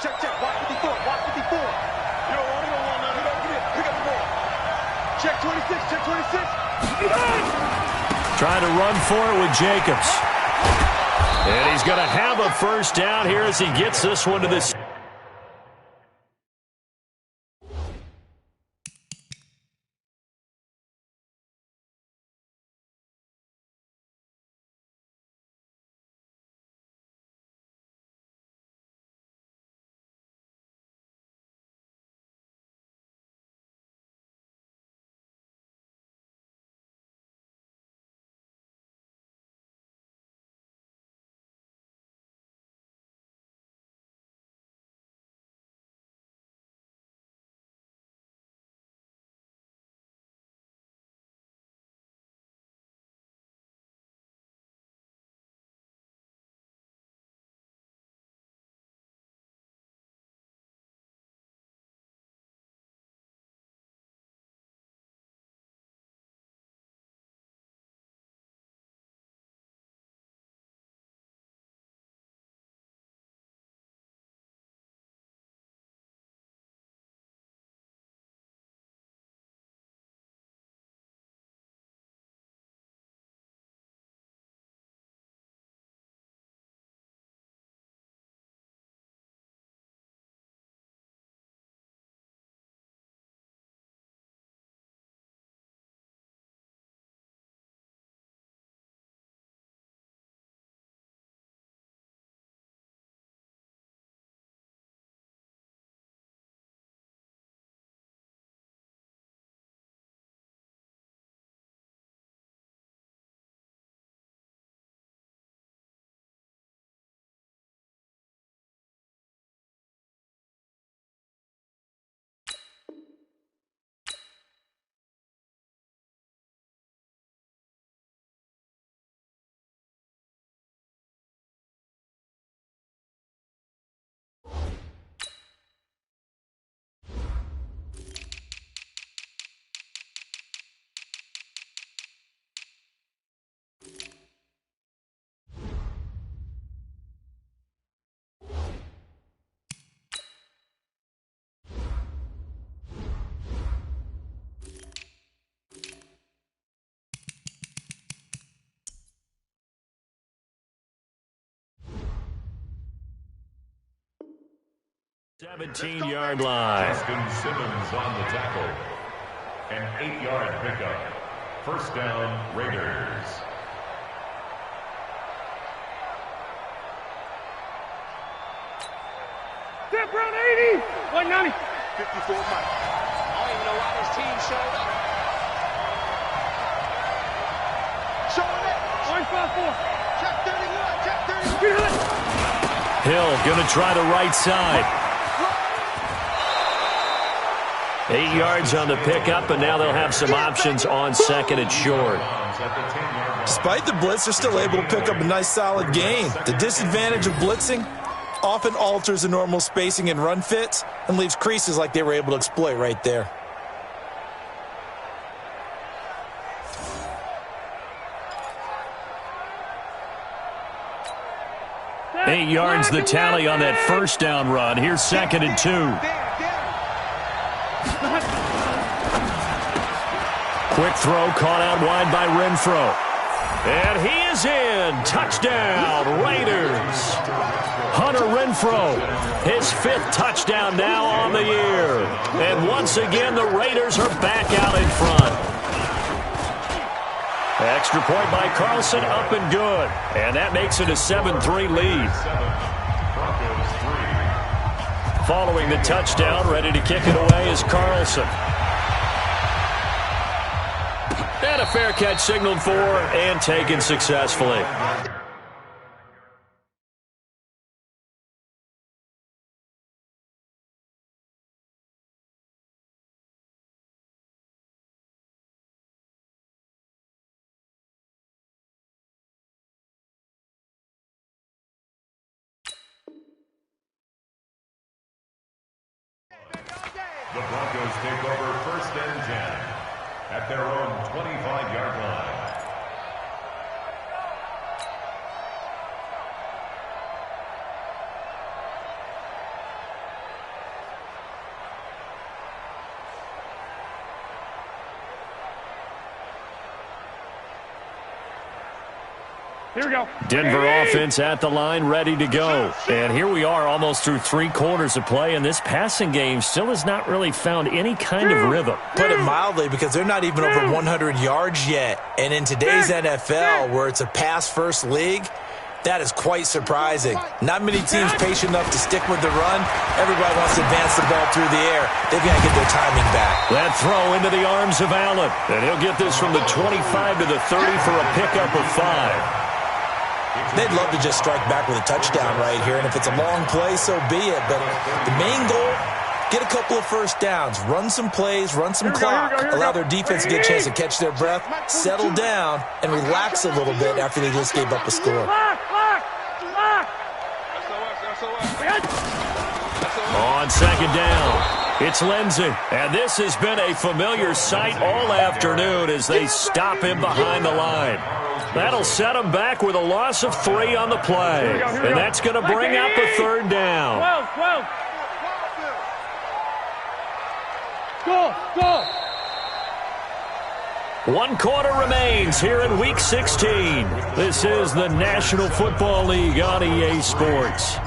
Check, check. Watch 54. Watch 54. You don't want none. Get over here. Pick up the ball. Check 26. Check 26. Trying to run for it with Jacobs. And he's going to have a first down here as he gets this one to this. Seventeen-yard line. Justin Simmons on the tackle. An 8-yard pickup. First down, Raiders. Step round 80. 190. 54 Mike. I don't even know why this team showed up. Showing it. 154. Check 31. Check 31. Hill going to try the right side. 8 yards on the pickup, and now they'll have some options on second and short. Despite the blitz, they're still able to pick up a nice solid gain. The disadvantage of blitzing often alters the normal spacing and run fits and leaves creases like they were able to exploit right there. Eight yards the tally on that first down run. Here's second and 2. Quick throw caught out wide by Renfro. And he is in. Touchdown, Raiders. Hunter Renfro, his 5th touchdown now on the year. And once again, the Raiders are back out in front. Extra point by Carlson, up and good. And that makes it a 7-3 lead. Following the touchdown, ready to kick it away is Carlson. And a fair catch signaled for and taken successfully. The Broncos take over 1st and 10 at their own 25-yard line. Here we go. Denver offense at the line, ready to go. And here we are almost through 3 quarters of play, and this passing game still has not really found any kind of rhythm. Put it mildly, because they're not even over 100 yards yet. And in today's NFL, where it's a pass-first league, that is quite surprising. Not many teams patient enough to stick with the run. Everybody wants to advance the ball through the air. They've got to get their timing back. That throw into the arms of Allen. And he'll get this from the 25 to the 30 for a pickup of 5. They'd love to just strike back with a touchdown right here. And if it's a long play, so be it. But the main goal, get a couple of first downs. Run some plays, run some clock. Allow their defense to get a chance to catch their breath, settle down, and relax a little bit after they just gave up a score. On second down, it's Lindsey. And this has been a familiar sight all afternoon as they stop him behind the line. That'll set him back with a loss of 3 on the play. And that's going to bring out the 3rd down. Go! 1 quarter remains here in Week 16. This is the National Football League on EA Sports.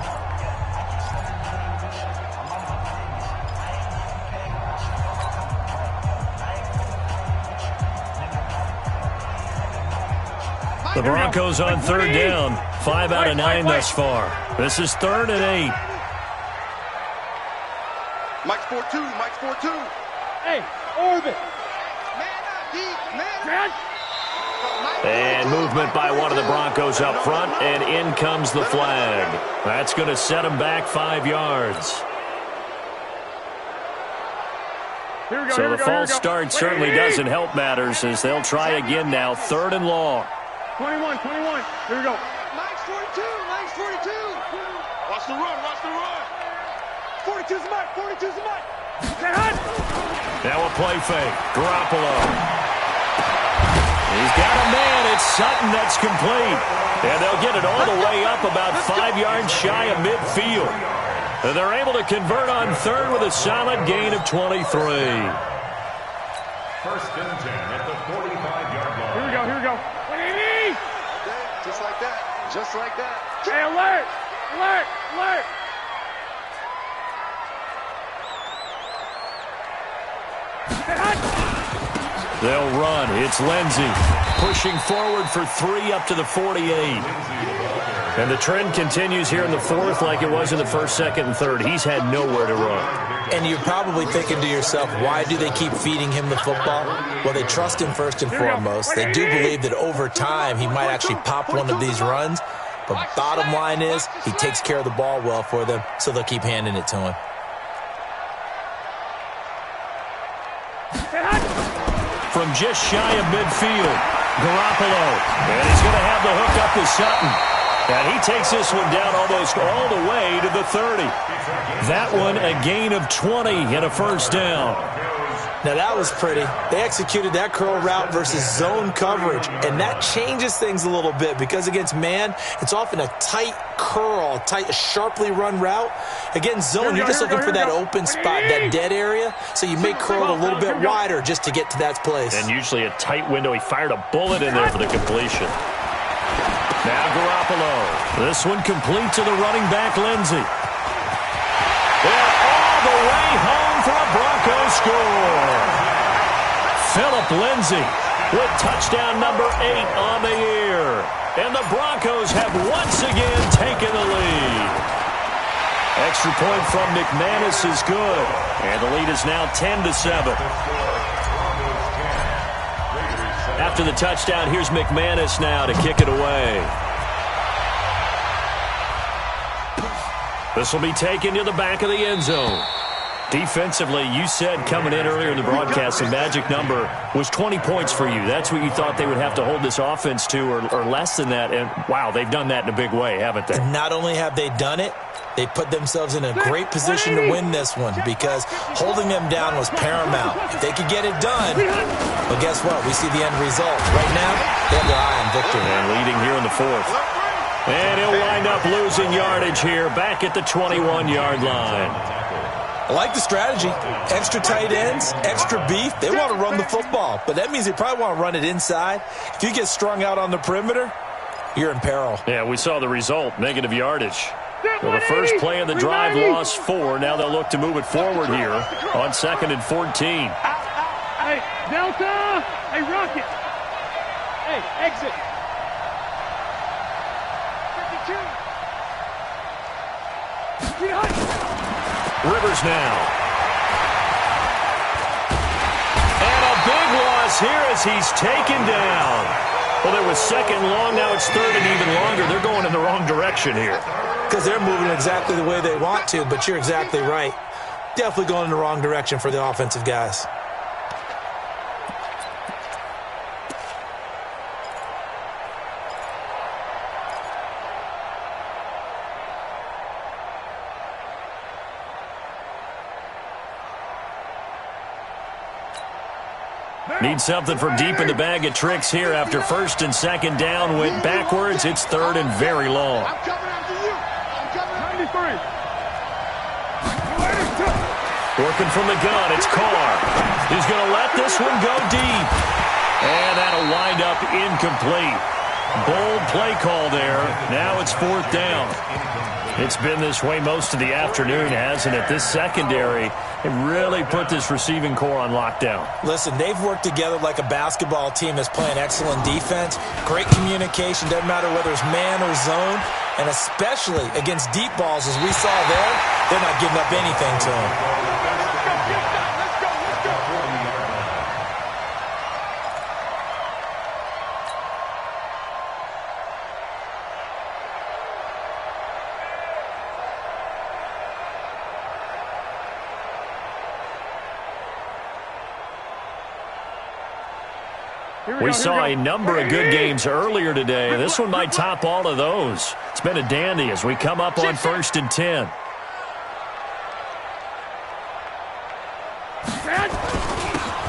The Broncos on 3rd down. 5 out of 9 thus far. This is 3rd and 8. Mike's 4-2. Mike's 4-2. Hey, orbit. And movement by one of the Broncos up front, and in comes the flag. That's going to set them back 5 yards. So the false start certainly doesn't help matters as they'll try again now. 3rd and long. 21. Here we go. Mike's 42. Mike's 42. Watch the run. 42's Mike. 42's Mike. Now a play fake. Garoppolo. He's got a man. It's Sutton that's complete. And they'll get it all the way up about 5 yards shy of midfield. And they're able to convert on 3rd with a solid gain of 23. 1st and 10 at the 45-yard line. Here we go. Just like that. Hey, alert! They'll run. It's Lindsey pushing forward for 3 up to the 48. And the trend continues here in the 4th like it was in the 1st, 2nd, and 3rd. He's had nowhere to run. And you're probably thinking to yourself, why do they keep feeding him the football? Well, they trust him first and foremost. They do believe that over time he might actually pop one of these runs. But bottom line is he takes care of the ball well for them, so they'll keep handing it to him. From just shy of midfield, Garoppolo. And he's going to have the hook up to Sutton. And he takes this one down almost all the way to the 30. That one a gain of 20 and a 1st down. Now that was pretty. They executed that curl route versus zone coverage, and that changes things a little bit because against man, it's often a tight curl, a sharply run route. Against zone, you're just looking for that open spot, that dead area, so you make curl a little bit wider just to get to that place. And usually a tight window. He fired a bullet in there for the completion. Now Garoppolo. This one complete to the running back, Lindsey. And all the way home for a Broncos score. Phillip Lindsey with touchdown number 8 on the year. And the Broncos have once again taken the lead. Extra point from McManus is good. And the lead is now 10-7. After the touchdown, here's McManus now to kick it away. This will be taken to the back of the end zone. Defensively, you said coming in earlier in the broadcast, the magic number was 20 points for you. That's what you thought they would have to hold this offense to, or less than that. And, wow, they've done that in a big way, haven't they? And not only have they done it, they put themselves in a great position to win this one because holding them down was paramount. If they could get it done, well, guess what? We see the end result. Right now, they have their eye on victory. And leading here in the 4th. And he'll wind up losing yardage here back at the 21-yard line. I like the strategy. Extra tight ends, extra beef. They want to run the football, but that means they probably want to run it inside. If you get strung out on the perimeter, you're in peril. Yeah, we saw the result, negative yardage. Well, the first play of the drive lost 4. Now they'll look to move it forward here on 2nd and 14. Hey, Delta! Hey, Rocket! Hey, exit! 52! Rivers now. And a big loss here as he's taken down. Well, there was 2nd long. Now it's 3rd and even longer. They're going in the wrong direction here. Because they're moving exactly the way they want to, but you're exactly right. Definitely going in the wrong direction for the offensive guys. Need something from deep in the bag of tricks here after 1st and 2nd down. Went backwards. It's 3rd and very long. I'm coming after you. I'm coming 93. Working from the gun, it's Carr. He's going to let this one go deep. And that'll wind up incomplete. Bold play call there. Now it's 4th down. It's been this way most of the afternoon, hasn't it? This secondary, it really put this receiving core on lockdown. Listen, they've worked together like a basketball team that's playing excellent defense. Great communication, doesn't matter whether it's man or zone. And especially against deep balls, as we saw there, they're not giving up anything to them. We saw a number of good games earlier today. This one might top all of those. It's been a dandy as we come up on 1st and 10.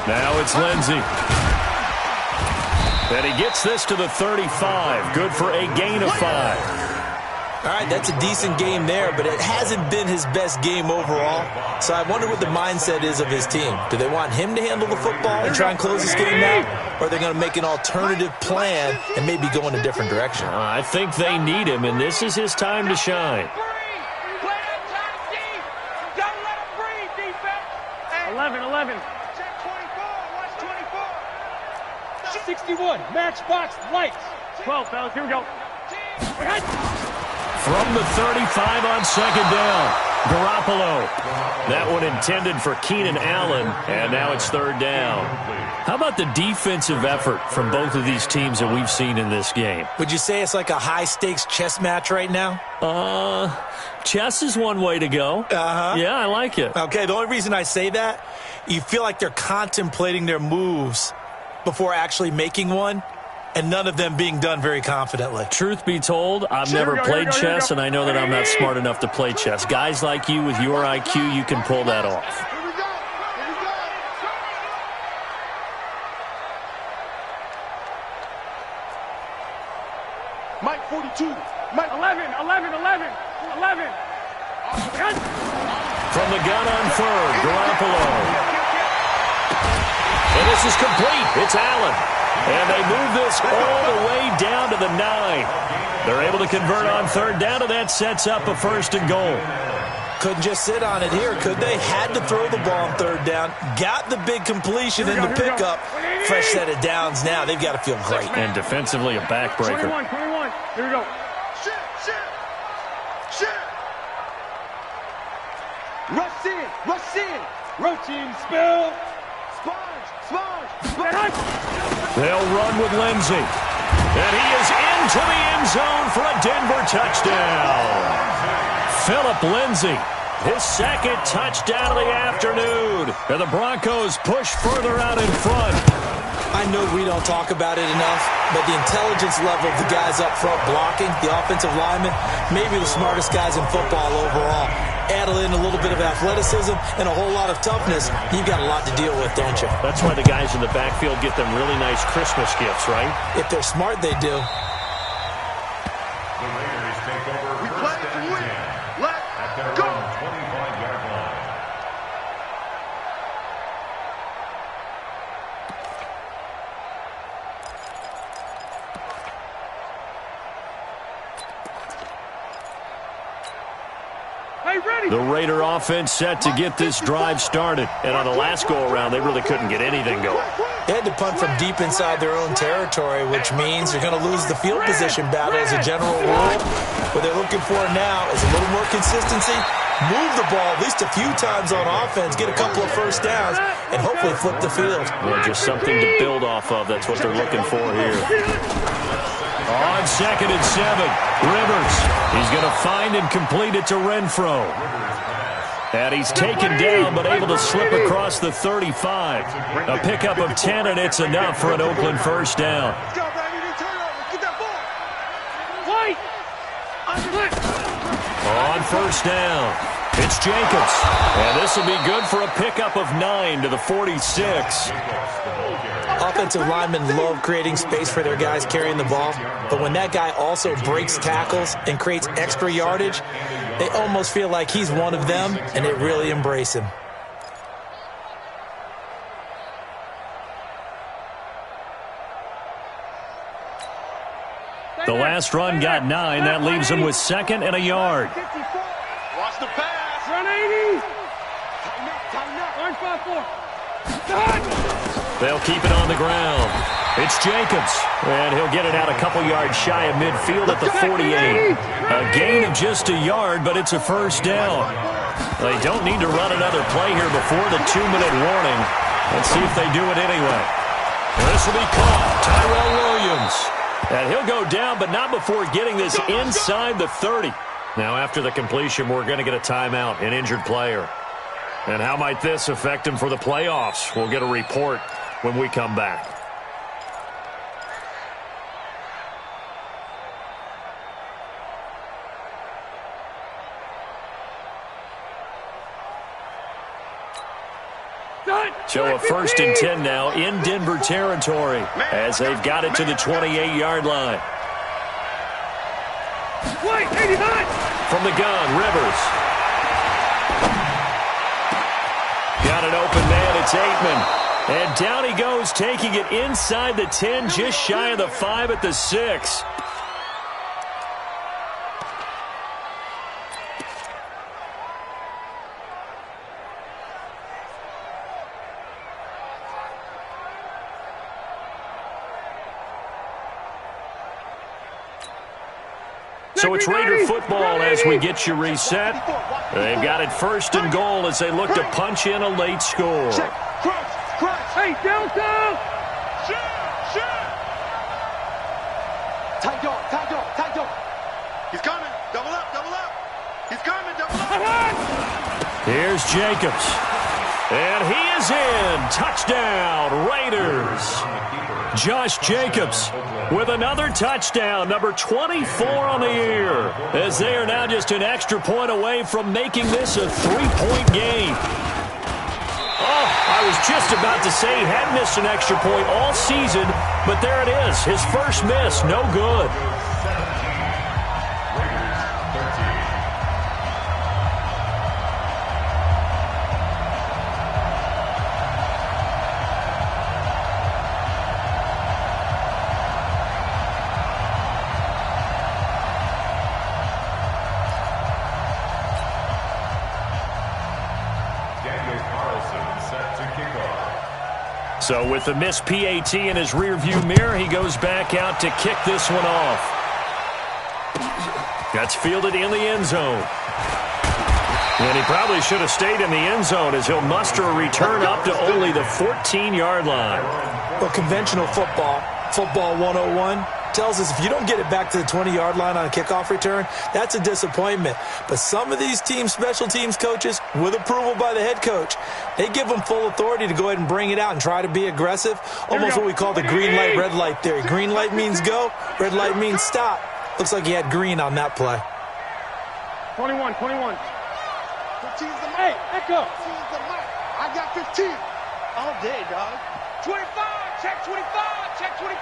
Now it's Lindsey. And he gets this to the 35. Good for a gain of 5. All right, that's a decent game there, but it hasn't been his best game overall. So I wonder what the mindset is of his team. Do they want him to handle the football and try and close this game out? Or are they going to make an alternative plan and maybe go in a different direction? I think they need him, and this is his time to shine. 11. Check 24. Watch 24. 61. Matchbox lights. 12, fellas. Here we go. From the 35 on 2nd down, Garoppolo. That one intended for Keenan Allen, and now it's 3rd down. How about the defensive effort from both of these teams that we've seen in this game? Would you say it's like a high-stakes chess match right now? Chess is one way to go. Yeah, I like it. Okay, the only reason I say that, you feel like they're contemplating their moves before actually making one, and none of them being done very confidently. Truth be told, I've never played chess, and I know that I'm not smart enough to play chess. Guys like you with your IQ, you can pull that off. Here we go. Here we go. Mike 42. Mike 11. From the gun on 3rd, Garoppolo. And this is complete. It's Allen. And they move this all the way down to the 9. They're able to convert on 3rd down, and that sets up a 1st and goal. Couldn't just sit on it here, could they? Had to throw the ball on 3rd down. Got the big completion in the pickup. Fresh set of downs now. They've got to feel great. And defensively, a backbreaker. 21. Here we go. Shit. Rush in. Routine spill. Sponge. They'll run with Lindsey. And he is into the end zone for a Denver touchdown. Phillip Lindsey, his 2nd touchdown of the afternoon. And the Broncos push further out in front. I know we don't talk about it enough, but the intelligence level of the guys up front blocking, the offensive linemen, maybe the smartest guys in football overall. Add in a little bit of athleticism and a whole lot of toughness, you've got a lot to deal with, don't you? That's why the guys in the backfield get them really nice Christmas gifts, right? If they're smart, they do. The Raiders take over We first play to and win. 10 Let's at their go. own 25-yard line. The Raider offense set to get this drive started. And on the last go-around, they really couldn't get anything going. They had to punt from deep inside their own territory, which means you're going to lose the field position battle as a general rule. What they're looking for now is a little more consistency, move the ball at least a few times on offense, get a couple of first downs, and hopefully flip the field. Well, just something to build off of. That's what they're looking for here. On 2nd and 7, Rivers. He's going to find and complete it to Renfro. And he's taken down, but able to slip across the 35. A pickup of 10, and it's enough for an Oakland first down. Let's go, baby. Turn over. Get that ball. White. On first down, it's Jacobs. And this will be good for a pickup of 9 to the 46. Offensive linemen love creating space for their guys carrying the ball, but when that guy also breaks tackles and creates extra yardage, they almost feel like he's one of them, and they really embrace him. The last run got 9. That leaves him with 2nd and a yard. Watch the pass. Run 80. Tighten up. Orange 5-4. They'll keep it on the ground. It's Jacobs, and he'll get it out a couple yards shy of midfield at the 48. A gain of just a yard, but it's a first down. They don't need to run another play here before the 2-minute warning. Let's see if they do it anyway. This will be caught. Tyrell Williams. And he'll go down, but not before getting this inside the 30. Now, after the completion, we're going to get a timeout, an injured player. And how might this affect him for the playoffs? We'll get a report when we come back. So a 1st and 10 now in Denver territory as they've got it to the 28-yard line. From the gun, Rivers. Got an open man, it's Aikman. And down he goes, taking it inside the 10, just shy of the 5 at the 6. So it's Raider football as we get you reset. They've got it 1st and goal as they look to punch in a late score. Hey, Delta! Tight dog. He's coming. Double up. He's coming, double up. Here's Jacobs. And he is in. Touchdown, Raiders. Josh Jacobs with another touchdown, number 24 on the year, as they are now just an extra point away from making this a 3-point game. Oh, I was just about to say he had missed an extra point all season, but there it is. His first miss, no good. So with the missed PAT in his rearview mirror, he goes back out to kick this one off. That's fielded in the end zone. And he probably should have stayed in the end zone as he'll muster a return up to only the 14-yard line. Well, conventional football 101, tells us if you don't get it back to the 20-yard line on a kickoff return, that's a disappointment. But some of these team special teams coaches, with approval by the head coach, they give them full authority to go ahead and bring it out and try to be aggressive, almost what we call the green light, red light theory. Green light means go, red light means stop. Looks like he had green on that play. 21. 15's the mic. Hey, Echo. 15's the mic. I got 15. All day, dog. 25. Check 25. Check 25.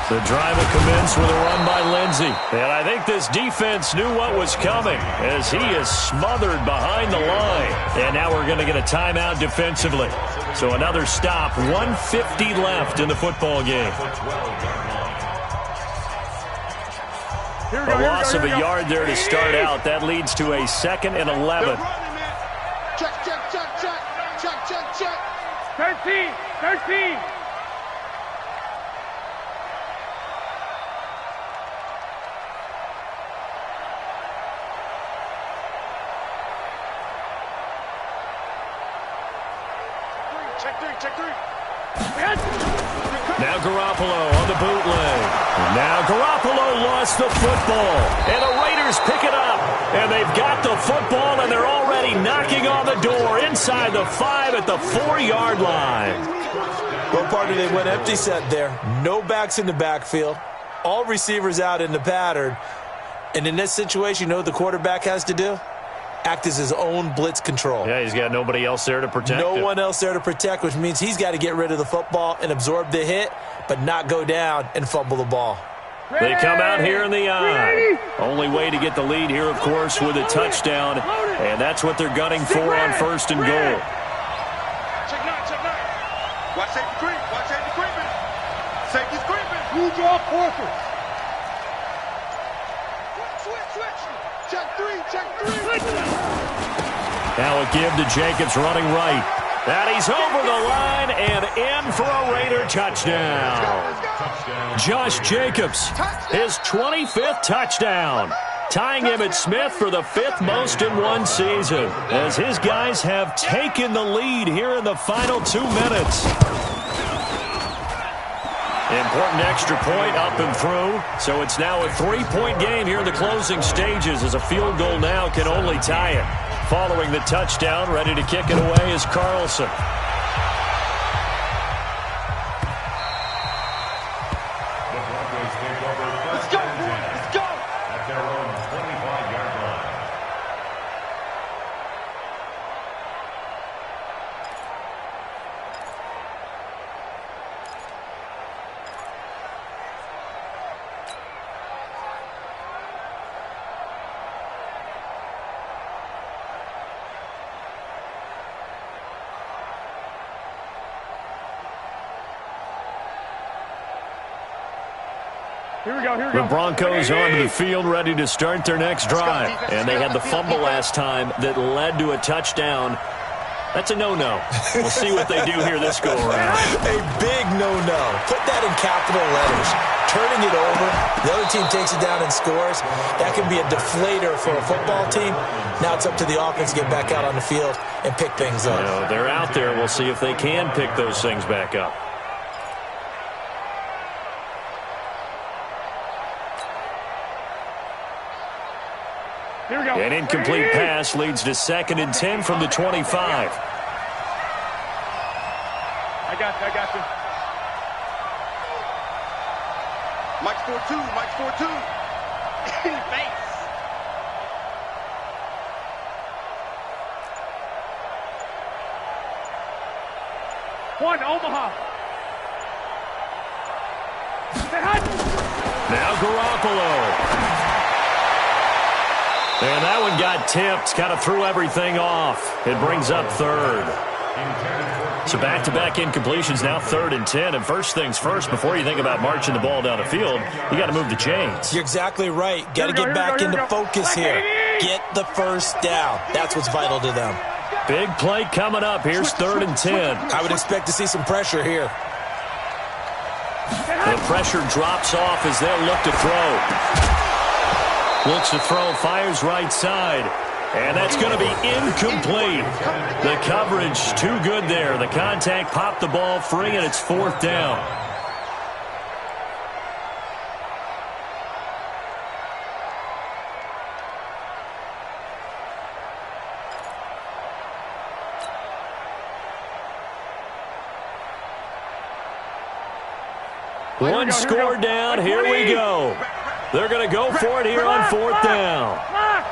The drive will commence with a run by Lindsey. And I think this defense knew what was coming as he is smothered behind the line. And now we're going to get a timeout defensively. So another stop, 1:50 left in the football game. A loss of a yard there to start out. That leads to a 2nd and 11. Check, check, check, check. Check, check, check. 13, 13. Check three, check three. Now Garoppolo on the bootleg. Now Garoppolo lost the football. And the Raiders pick it up. And they've got the football, and they're already knocking on the door inside the 5 at the 4-yard line. Well, partner, they went empty set there. No backs in the backfield. All receivers out in the pattern. And in this situation, you know what the quarterback has to do? Act as his own blitz control. Yeah, he's got nobody else there to protect No him. one else there to protect, which means he's got to get rid of the football and absorb the hit, but not go down and fumble the ball. They come out here in the eye. Only way to get the lead here, of course, with a touchdown. And that's what they're gunning for on 1st and goal. Check 9, check 9. Watch safety creep. Watch safety creeping. Safety's creeping. You draw quarters. Switch. Check 3, check 3. Now a give to Jacobs running right. And he's over the line and in for a Raider touchdown. Josh Jacobs, his 25th touchdown, tying him at Smith for the 5th most in one season, as his guys have taken the lead here in the final 2 minutes. Important extra point up and through, so it's now a 3-point game here in the closing stages, as a field goal now can only tie it. Following the touchdown, ready to kick it away is Carlson. Let's go, let's go. At their own 25-yard line. Here we go. The Broncos onto the field, ready to start their next drive. And they had the fumble last time that led to a touchdown. That's a no-no. We'll see what they do here this go-around. A big no-no. Put that in capital letters. Turning it over, the other team takes it down and scores. That can be a deflator for a football team. Now it's up to the offense to get back out on the field and pick things up. They're out there. We'll see if they can pick those things back up. Here we go. An incomplete pass leads to 2nd and 10 from the 25. I got you. Mike's 4-2. In the face. One, Omaha. Now Garoppolo. And that one got tipped, kind of threw everything off. It brings up 3rd. So back-to-back incompletions, now 3rd and 10. And first things first, before you think about marching the ball down the field, you got to move the chains. You're exactly right. Got to get back into focus here. Get the first down. That's what's vital to them. Big play coming up. Here's 3rd and 10. I would expect to see some pressure here. The pressure drops off as they'll look to throw. Looks to throw, fires right side. And that's going to be incomplete. The coverage too good there. The contact popped the ball free, and it's 4th down. One score down. Here we go. They're going to go for it here on 4th down. Nice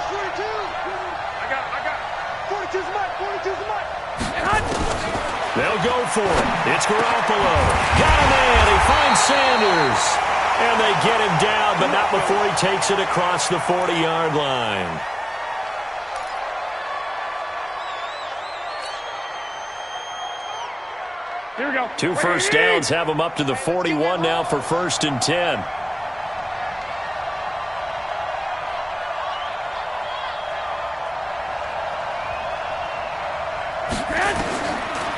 42. I got 42's much. They'll go for it. It's Garoppolo. Got a man. He finds Sanders. And they get him down, but not before he takes it across the 40-yard line. Here we go. 2 first downs have them up to the 41 now for 1st and 10.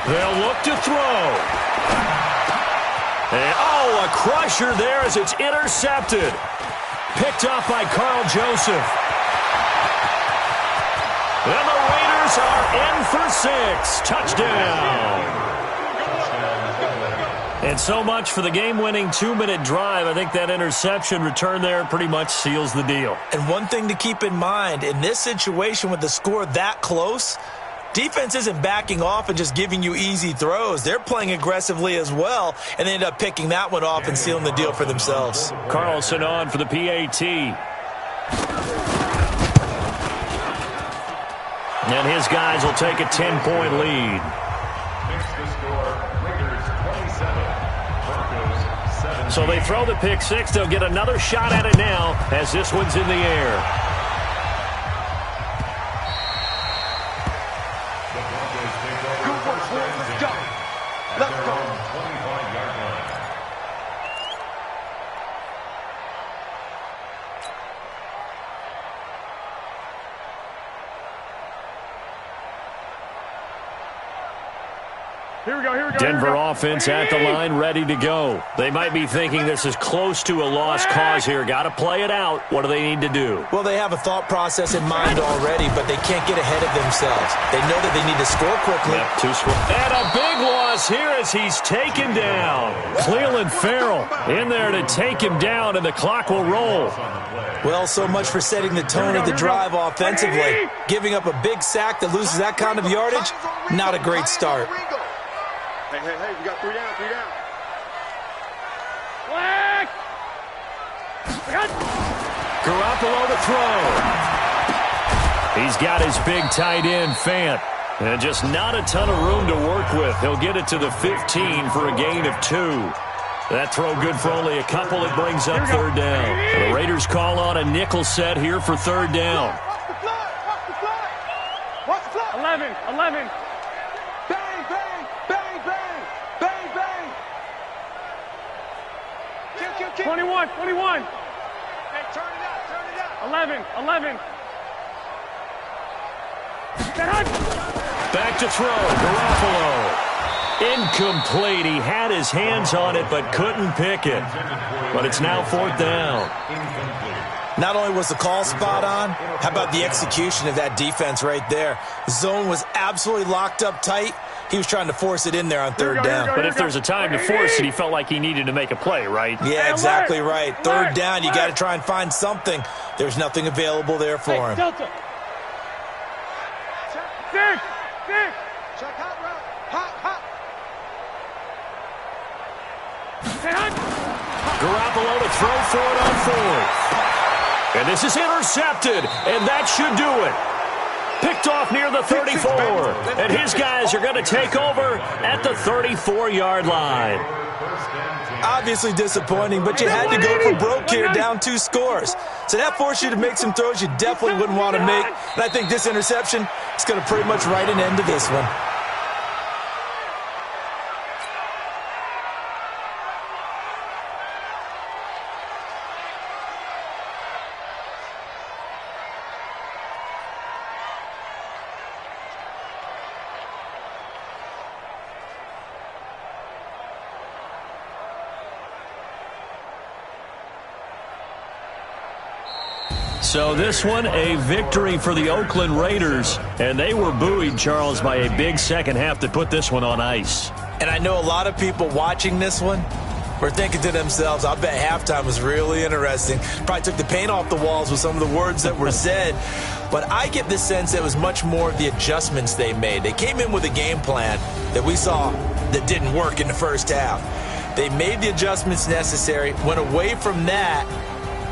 They'll look to throw. And, a crusher there as it's intercepted. Picked off by Carl Joseph. And the Raiders are in for 6. Touchdown. And so much for the game-winning 2-minute drive. I think that interception return there pretty much seals the deal. And one thing to keep in mind, in this situation with the score that close, defense isn't backing off and just giving you easy throws. They're playing aggressively as well, and they end up picking that one off and sealing the deal for themselves. Carlson on for the PAT. And his guys will take a 10-point lead. So they throw the pick six. They'll get another shot at it now as this one's in the air. Good work, boys. Let's go. Let's go. Here we go, here we go. Denver offense at the line, ready to go. They might be thinking this is close to a lost cause here. Got to play it out. What do they need to do? Well, they have a thought process in mind already, but they can't get ahead of themselves. They know that they need to score quickly. Yep, 2 scores. And a big loss here as he's taken down. Cleveland Farrell in there to take him down, and the clock will roll. Well, so much for setting the tone of the drive offensively. Giving up a big sack that loses that kind of yardage, not a great start. Hey, we got 3 down, 3 down. Flag! Garoppolo to throw. He's got his big tight end, Fant. And just not a ton of room to work with. He'll get it to the 15 for a gain of 2. That throw good for only a couple. It brings up 3rd down. The Raiders call on a nickel set here for 3rd down. Watch the flag! Watch the flag! Watch the flag! 11. Bang, bang, bang, bang, bang, bang. Kill. 21. Hey, turn it out. 11. Back to throw. Garoppolo. Incomplete. He had his hands on it but couldn't pick it. But it's now 4th down. Not only was the call spot on, how about the execution of that defense right there? The zone was absolutely locked up tight. He was trying to force it in there on 3rd down. But if there's a time to force it, he felt like he needed to make a play, right? Yeah, exactly right. 3rd down, you got to try and find something. There's nothing available there for him. Delta. 6. Check hot route. Hot. Garoppolo to throw for it on 4th. And this is intercepted, and that should do it. Picked off near the 34, and his guys are going to take over at the 34-yard line. Obviously disappointing, but you had to go for broke here, down 2 scores. So that forced you to make some throws you definitely wouldn't want to make. And I think this interception is going to pretty much write an end to this one. So this one, a victory for the Oakland Raiders. And they were buoyed, Charles, by a big second half to put this one on ice. And I know a lot of people watching this one were thinking to themselves, I bet halftime was really interesting. Probably took the paint off the walls with some of the words that were said. But I get the sense it was much more of the adjustments they made. They came in with a game plan that we saw that didn't work in the first half. They made the adjustments necessary, went away from that,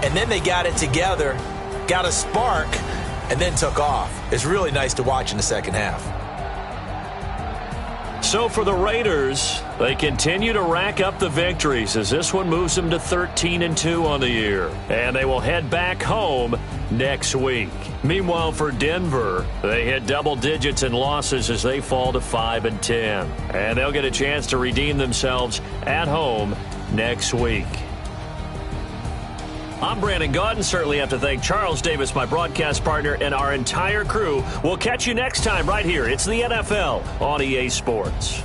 and then they got it together, got a spark, and then took off. It's really nice to watch in the second half. So for the Raiders, they continue to rack up the victories as this one moves them to 13-2 on the year. And they will head back home next week. Meanwhile, for Denver, they hit double digits in losses as they fall to 5-10. And they'll get a chance to redeem themselves at home next week. I'm Brandon Gaudin. Certainly have to thank Charles Davis, my broadcast partner, and our entire crew. We'll catch you next time right here. It's the NFL on EA Sports.